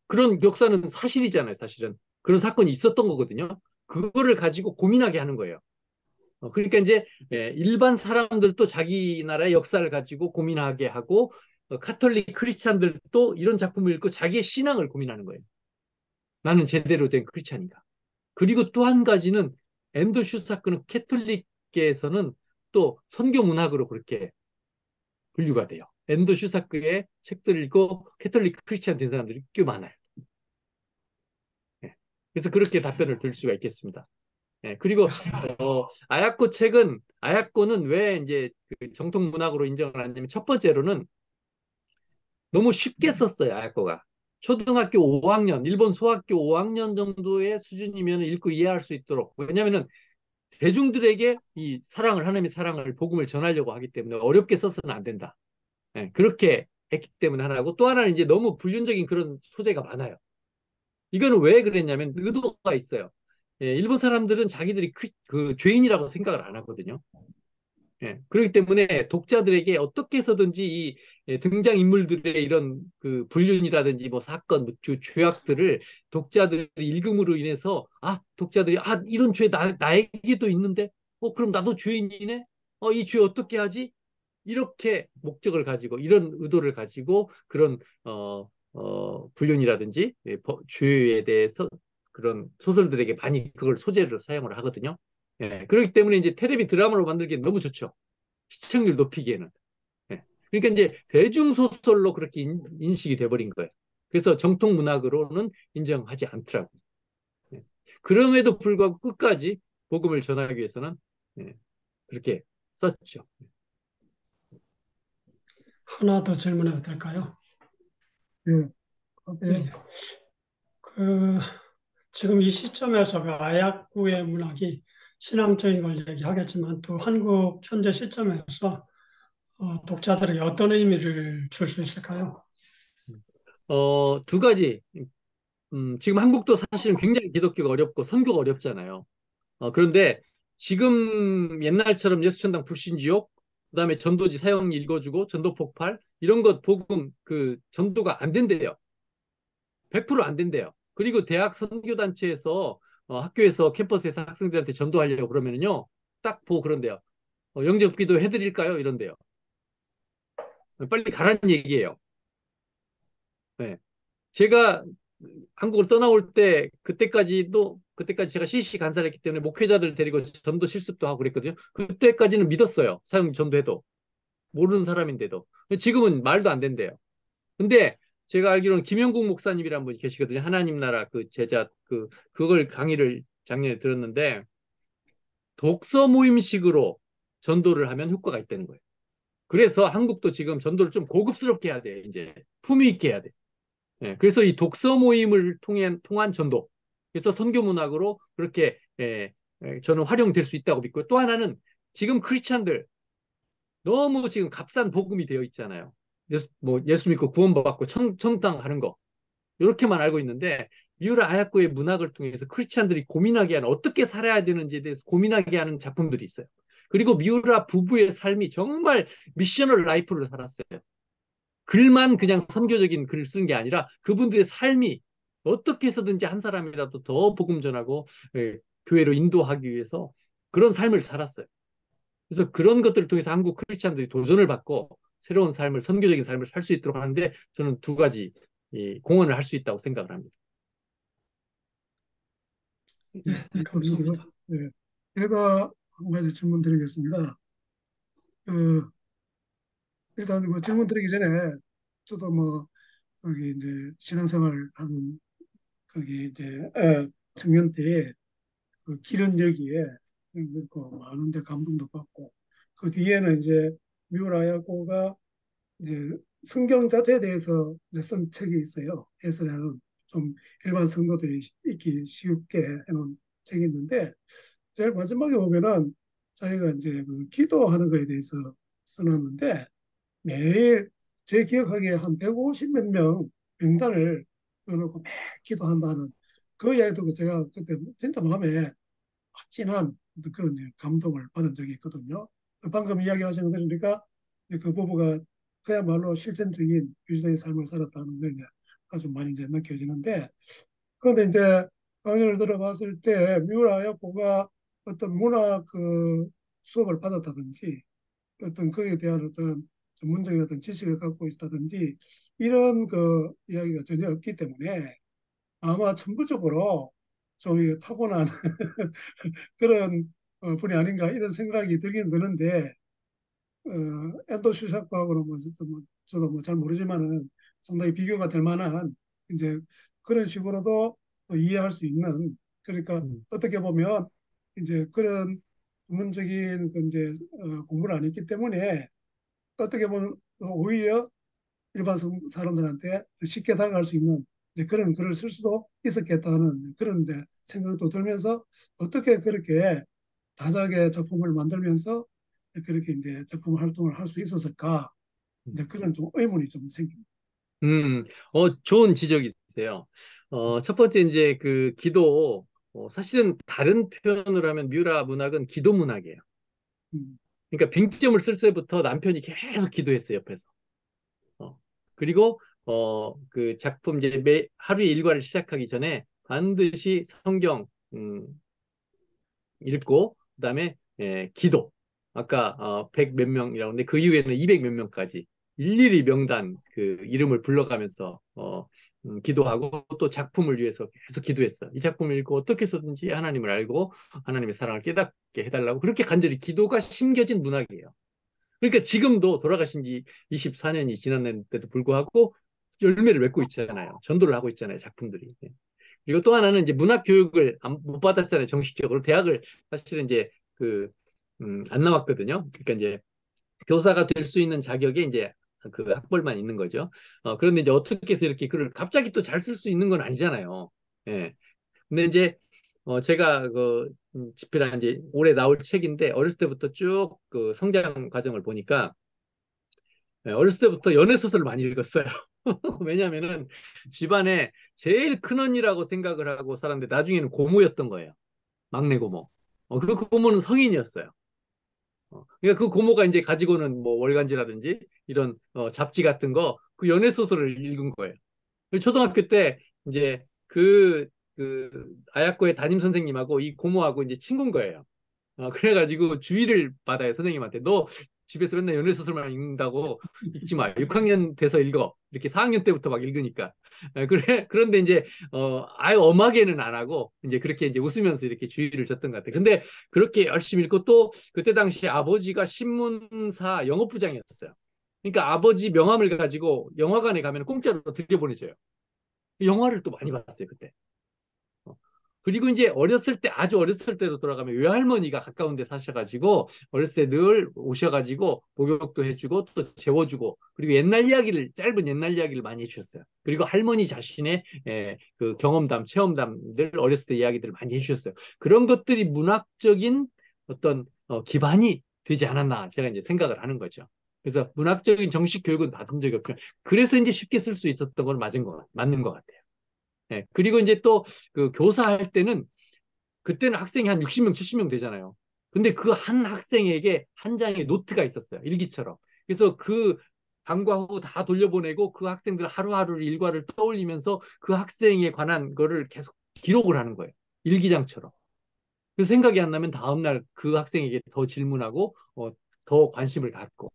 그런 역사는 사실이잖아요, 사실은. 그런 사건이 있었던 거거든요. 그거를 가지고 고민하게 하는 거예요. 그러니까 이제 일반 사람들도 자기 나라의 역사를 가지고 고민하게 하고 카톨릭 크리스찬들도 이런 작품을 읽고 자기의 신앙을 고민하는 거예요. 나는 제대로 된 크리스찬인가. 그리고 또 한 가지는 앤더슈 사건은 캐톨릭계에서는 또 선교 문학으로 그렇게 분류가 돼요. 앤더 슈사크의 책들을 읽고 캐톨릭 크리스찬 된 사람들이 꽤 많아요. 예. 그래서 그렇게 답변을 드릴 수가 있겠습니다. 예. 그리고 아야코 책은 아야코는 왜 이제 그 정통 문학으로 인정을 안 하냐면 첫 번째로는 너무 쉽게 썼어요. 아야코가. 초등학교 5학년, 일본 소학교 5학년 정도의 수준이면 읽고 이해할 수 있도록. 왜냐하면 대중들에게 이 사랑을 하나님의 사랑을 복음을 전하려고 하기 때문에 어렵게 써서는 안 된다. 예, 그렇게 했기 때문에 하나고 또 하나는 이제 너무 불륜적인 그런 소재가 많아요. 이거는 왜 그랬냐면 의도가 있어요. 예, 일본 사람들은 자기들이 그 죄인이라고 생각을 안 하거든요. 예, 그렇기 때문에 독자들에게 어떻게 해서든지 이 등장 인물들의 이런 그 불륜이라든지 뭐 사건, 뭐 죄악들을 독자들이 읽음으로 인해서 독자들이 이런 죄 나에게도 있는데 그럼 나도 죄인이네. 이 죄 어떻게 하지? 이렇게 목적을 가지고 이런 의도를 가지고 그런 불륜이라든지 죄에 대해서 그런 소설들에게 많이 그걸 소재로 사용을 하거든요. 예, 그렇기 때문에 이제 텔레비 드라마로 만들기엔 너무 좋죠. 시청률 높이기에는. 예. 그러니까 이제 대중소설로 그렇게 인식이 돼버린 거예요. 그래서 정통 문학으로는 인정하지 않더라고요. 예. 그럼에도 불구하고 끝까지 복음을 전하기 위해서는 그렇게 썼죠. 하나 더 질문해도 될까요? 예, 예, 예, 예. 그 지금 이 시점에서 그 아야쿠의 문학이 신앙적인 걸 얘기하겠지만 또 한국 현재 시점에서 독자들에게 어떤 의미를 줄 수 있을까요? 두 가지. 지금 한국도 사실은 굉장히 기독교가 어렵고 선교가 어렵잖아요. 그런데 지금 옛날처럼 예수천당 불신지옥, 그다음에 전도지 사형 읽어주고 전도 폭발 이런 것 복음 그 전도가 안 된대요. 100%안 된대요. 그리고 대학 선교단체에서 학교에서 캠퍼스에서 학생들한테 전도하려고 그러면은요 딱 보고 그런대요. 영접기도 해드릴까요? 이런대요. 빨리 가라는 얘기예요. 네. 제가 한국을 떠나올 때 그때까지 제가 CC 간사를 했기 때문에 목회자들 데리고 전도 실습도 하고 그랬거든요. 그때까지는 믿었어요. 사형 전도해도 모르는 사람인데도. 지금은 말도 안 된대요. 근데 제가 알기로는 김영국 목사님이라는 분이 계시거든요. 하나님 나라 그 제자 그걸 강의를 작년에 들었는데 독서 모임식으로 전도를 하면 효과가 있다는 거예요. 그래서 한국도 지금 전도를 좀 고급스럽게 해야 돼. 이제 품위 있게 해야 돼. 예, 그래서 이 독서 모임을 통한 전도. 그래서 선교 문학으로 그렇게 저는 활용될 수 있다고 믿고 또 하나는 지금 크리스찬들 너무 지금 값싼 복음이 되어 있잖아요. 예수 믿고 구원받고 천당 가는 거 이렇게만 알고 있는데 미우라 아야코의 문학을 통해서 크리스찬들이 고민하게 하는 어떻게 살아야 되는지에 대해서 고민하게 하는 작품들이 있어요. 그리고 미우라 부부의 삶이 정말 미셔널 라이프를 살았어요. 글만 그냥 선교적인 글을 쓴 게 아니라 그분들의 삶이 어떻게 해서든지 한 사람이라도 더 복음 전하고 교회로 인도하기 위해서 그런 삶을 살았어요. 그래서 그런 것들을 통해서 한국 크리스찬들이 도전을 받고 새로운 삶을 선교적인 삶을 살 수 있도록 하는데 저는 두 가지 공헌을 할 수 있다고 생각을 합니다. 네, 감사합니다. 감사합니다. 네. 제가 한 가지 질문 드리겠습니다. 그, 일단 뭐 질문 드리기 전에 저도 뭐 거기 이제 신앙생활 하는 거기 이제 청년 때에 그 기른 여기에 그 많은데 감동도 받고 그 뒤에는 이제 미우라야고가 이제 성경 자체에 대해서 이제 쓴 책이 있어요. 해설하는 좀 일반 성도들이 읽기 쉽게 해놓은 책이 있는데 제일 마지막에 보면은 자기가 이제 그 기도하는 거에 대해서 써놨는데 매일 제 기억하기에 한 150 몇 명 명단을 써놓고 매일 기도한다는 그 이야기 듣고 제가 그때 진짜 마음에 확진한 그런 감동을 받은 적이 있거든요. 방금 이야기하신 거 들으니까 그 부부가 그야말로 실천적인 유지의 삶을 살았다는 게 아주 많이 이제 느껴지는데 그런데 이제 강연을 들어봤을 때 미우라 야코가 어떤 문학 그 수업을 받았다든지 어떤 그에 대한 어떤 전문적인 어떤 지식을 갖고 있다든지 이런 그 이야기가 전혀 없기 때문에 아마 천부적으로 좀 타고난 그런 분이 아닌가 이런 생각이 들긴 드는데 엔도 슈샤코하고는 저도 뭐 잘 모르지만은 상당히 비교가 될 만한 이제 그런 식으로도 또 이해할 수 있는 그러니까 어떻게 보면 이제 그런 전문적인 그 이제 공부를 안 했기 때문에 어떻게 보면 오히려 일반 사람들한테 쉽게 다가갈 수 있는 이제 그런 글을 쓸 수도 있었겠다는 그런 이제 생각도 들면서 어떻게 그렇게 다작의 작품을 만들면서 그렇게 이제 작품 활동을 할 수 있었을까 이제 그런 좀 의문이 좀 생깁니다. 음, 좋은 지적이세요. 첫 번째 이제 그 기도, 사실은 다른 표현으로 하면 미우라 문학은 기도 문학이에요. 음, 그러니까 빙점을 쓸 때부터 남편이 계속 기도했어요, 옆에서. 그리고 그 작품 이제 하루의 일과를 시작하기 전에 반드시 성경 읽고 그다음에 기도. 아까 100 몇 명이라고 하는데 그 이후에는 200 몇 명까지 일일이 명단 그 이름을 불러가면서 기도하고 또 작품을 위해서 계속 기도했어. 이 작품을 읽고 어떻게 해서든지 하나님을 알고 하나님의 사랑을 깨닫게 해달라고 그렇게 간절히 기도가 심겨진 문학이에요. 그러니까 지금도 돌아가신 지 24년이 지났는데도 불구하고 열매를 맺고 있잖아요. 전도를 하고 있잖아요, 작품들이. 예. 그리고 또 하나는 이제 문학 교육을 못 받았잖아요, 정식적으로. 대학을 사실은 이제 그, 안 나왔거든요. 그러니까 이제 교사가 될 수 있는 자격에 이제 그 학벌만 있는 거죠. 그런데 이제 어떻게 해서 이렇게 글을 갑자기 또 잘 쓸 수 있는 건 아니잖아요. 예. 근데 이제 제가 그 집필한 이제 올해 나올 책인데 어렸을 때부터 쭉 그 성장 과정을 보니까 어렸을 때부터 연애 소설을 많이 읽었어요. 왜냐하면은 집안에 제일 큰 언니라고 생각을 하고 살았는데 나중에는 고모였던 거예요. 막내 고모. 그 고모는 성인이었어요. 그러니까 그 고모가 이제 가지고는 뭐 월간지라든지 이런 잡지 같은 거 그 연애 소설을 읽은 거예요. 초등학교 때 이제 그 아야코의 담임 선생님하고 이 고모하고 이제 친구인 거예요. 그래가지고 주의를 받아요, 선생님한테. 너 집에서 맨날 연애소설만 읽는다고 읽지 마. 6학년 돼서 읽어. 이렇게 4학년 때부터 막 읽으니까. 그런데 이제, 아예 엄하게는 안 하고, 이제 그렇게 이제 웃으면서 이렇게 주의를 줬던 것 같아요. 근데 그렇게 열심히 읽고 또 그때 당시 아버지가 신문사 영업부장이었어요. 그러니까 아버지 명함을 가지고 영화관에 가면 공짜로 들여보내줘요. 영화를 또 많이 봤어요, 그때. 어. 그리고 이제 어렸을 때, 아주 어렸을 때로 돌아가면 외할머니가 가까운 데 사셔가지고, 어렸을 때 늘 오셔가지고, 목욕도 해주고, 또 재워주고, 그리고 옛날 이야기를, 짧은 옛날 이야기를 많이 해주셨어요. 그리고 할머니 자신의 그 경험담, 체험담들, 어렸을 때 이야기들을 많이 해주셨어요. 그런 것들이 문학적인 어떤 기반이 되지 않았나, 제가 이제 생각을 하는 거죠. 그래서 문학적인 정식 교육은 받은 적이 없고, 그래서 이제 쉽게 쓸 수 있었던 건 맞는 것 같아요. 예. 그리고 이제 또 그 교사할 때는 그때는 학생이 한 60명, 70명 되잖아요. 근데 그 한 학생에게 한 장의 노트가 있었어요. 일기처럼. 그래서 그 방과 후 다 돌려보내고 그 학생들 하루하루 일과를 떠올리면서 그 학생에 관한 거를 계속 기록을 하는 거예요. 일기장처럼. 그 생각이 안 나면 다음날 그 학생에게 더 질문하고 더 관심을 갖고.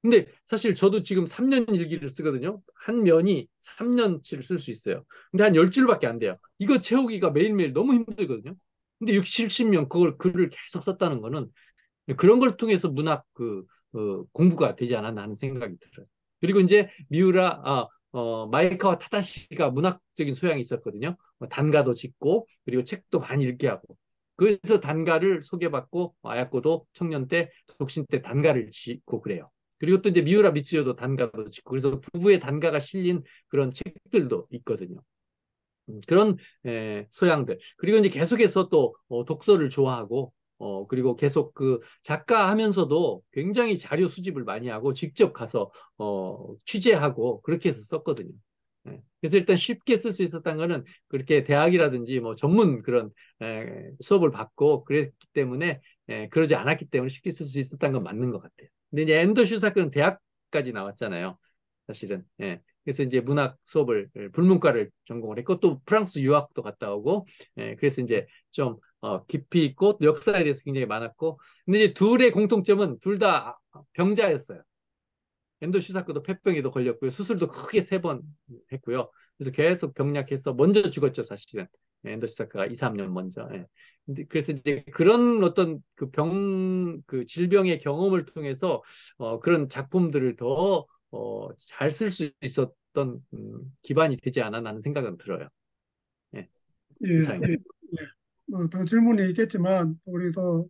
근데 사실 저도 지금 3년 일기를 쓰거든요. 한 면이 3년치를 쓸 수 있어요. 근데 한 10줄밖에 안 돼요. 이거 채우기가 매일매일 너무 힘들거든요. 근데 60, 70명 그걸 글을 계속 썼다는 거는 그런 걸 통해서 문학 공부가 되지 않았나 하는 생각이 들어요. 그리고 이제 마에카와 타다시가 문학적인 소양이 있었거든요. 단가도 짓고 그리고 책도 많이 읽게 하고. 그래서 단가를 소개받고 아야코도 청년 때 독신 때 단가를 짓고 그래요. 그리고 또 이제 미우라 미츠요도 단가도 짓고 그래서 부부의 단가가 실린 그런 책들도 있거든요. 그런 소양들. 그리고 이제 계속해서 또 독서를 좋아하고 그리고 계속 그 작가 하면서도 굉장히 자료 수집을 많이 하고 직접 가서 취재하고 그렇게 해서 썼거든요. 그래서 일단 쉽게 쓸 수 있었던 거는 그렇게 대학이라든지 뭐 전문 그런 수업을 받고 그랬기 때문에 그러지 않았기 때문에 쉽게 쓸 수 있었던 건 맞는 것 같아요. 근데 이제 앤더 슈사크는 대학까지 나왔잖아요. 사실은. 그래서 이제 문학 수업을 불문과를 전공을 했고 또 프랑스 유학도 갔다 오고 그래서 이제 좀 깊이 있고 또 역사에 대해서 굉장히 많았고 근데 이제 둘의 공통점은 둘 다 병자였어요. 엔도 슈사크도 폐병에도 걸렸고요. 수술도 크게 3번 했고요. 그래서 계속 병약해서 먼저 죽었죠, 사실은. 엔도 슈사크가 2, 3년 먼저. 그래서 이제 그런 어떤 그 질병의 경험을 통해서 그런 작품들을 더 잘 쓸 수 있었던 기반이 되지 않았나 하는 생각은 들어요. 예, 예, 이상입니다. 예. 더 질문이 있겠지만 우리도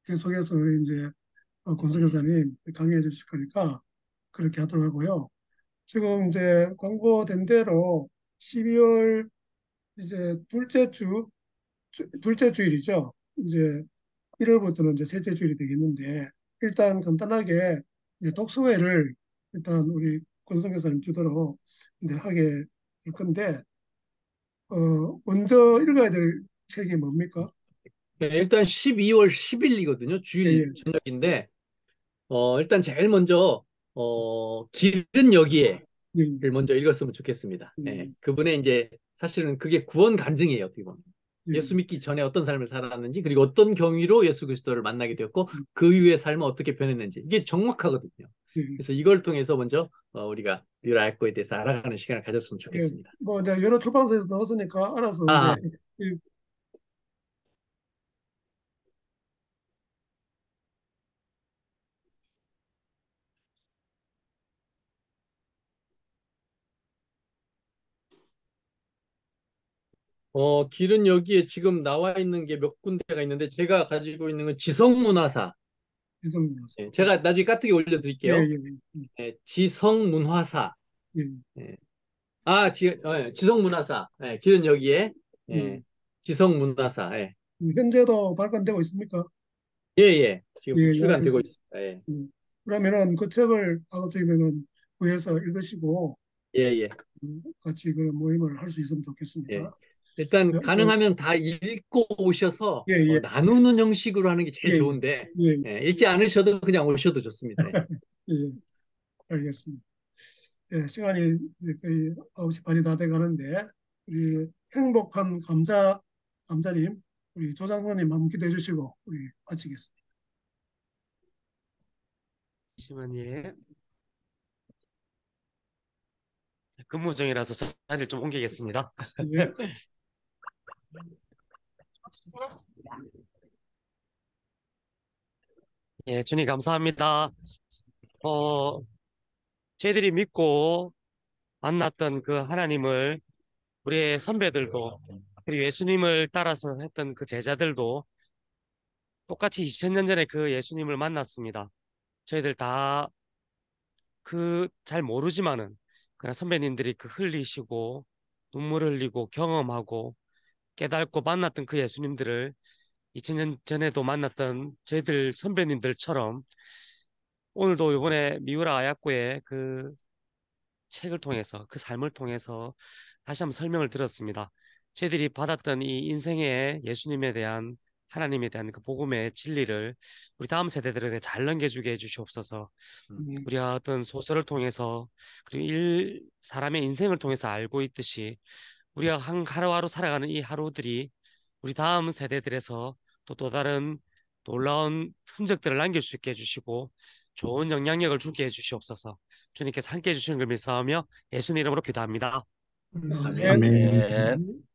계속해서 이제 권석 교사님 강의해 주실 거니까 그렇게 하도록 하고요. 지금 이제 광고된 대로 12월 이제 둘째 주일이죠. 이제 1월부터는 이제 셋째 주일이 되겠는데 일단 간단하게 이제 독서회를 일단 우리 권성 교사님 주도로 이제 하게 될 건데 먼저 읽어야 될 책이 뭡니까? 일단 12월 10일이거든요. 예, 주일 예, 저녁인데 일단 제일 먼저 길은 여기에 예, 를 먼저 읽었으면 좋겠습니다. 예, 그분의 이제 사실은 그게 구원 간증이에요. 어떻게 보면. 예, 예수 믿기 전에 어떤 삶을 살았는지 그리고 어떤 경위로 예수 그리스도를 만나게 되었고 그 이후의 삶은 어떻게 변했는지 이게 정확하거든요. 예, 그래서 이걸 통해서 먼저 우리가 뉴라이코에 대해서 알아가는 시간을 가졌으면 예. 좋겠습니다. 뭐 이제 여러 출판사에서 나왔으니까 알아서 이제 아, 길은 여기에 지금 나와 있는 게 몇 군데가 있는데 제가 가지고 있는 건 지성문화사. 이정도였습니다. 제가 나중에 까투기 예, 올려드릴게요. 예, 예, 지성문화사. 예, 지성문화사. 길은 여기에. 예. 예, 지성문화사. 예. 현재도 발간되고 있습니까? 예, 예. 예, 지금 예, 출간되고 알겠습니다. 있습니다. 예, 예. 그러면은 그 책을 가급적이면은 구해서 읽으시고 예, 예. 같이 그 모임을 할 수 있으면 예. 좋겠습니다. 일단 가능하면 다 읽고 오셔서 예, 예, 나누는 형식으로 하는 게 예, 제일 좋은데 예, 예, 읽지 않으셔도 그냥 오셔도 좋습니다. 예. 예, 알겠습니다. 예, 시간이 이제 거의 9시 반이 다 돼 가는데 우리 행복한 감자님, 우리 조장로님 한번 기도해 주시고 우리 마치겠습니다. 잠시만요. 근무 중이라서 자리를 좀 옮기겠습니다. 예, 예, 주님 감사합니다. 어, 저희들이 믿고 만났던 그 하나님을 우리의 선배들도 그리고 예수님을 따라서 했던 그 제자들도 똑같이 2000년 전에 그 예수님을 만났습니다. 저희들 다 그 잘 모르지만은 그냥 선배님들이 그 흘리시고 눈물 흘리고 경험하고 깨닫고 만났던 그 예수님들을 2000년 전에도 만났던 저희들 선배님들처럼 오늘도 이번에 미우라 아야코의 그 책을 통해서 그 삶을 통해서 다시 한번 설명을 들었습니다. 저희들이 받았던 이 인생의 예수님에 대한 하나님에 대한 그 복음의 진리를 우리 다음 세대들에게 잘 넘겨주게 해주시옵소서. 우리가 어떤 소설을 통해서 그리고 사람의 인생을 통해서 알고 있듯이 우리가 하루하루 살아가는 이 하루들이 우리 다음 세대들에서 또 다른 놀라운 흔적들을 남길 수 있게 해주시고 좋은 영향력을 주게 해주시옵소서. 주님께서 함께 해주시는 걸 믿사오며 예수님 이름으로 기도합니다. 아멘. 아멘.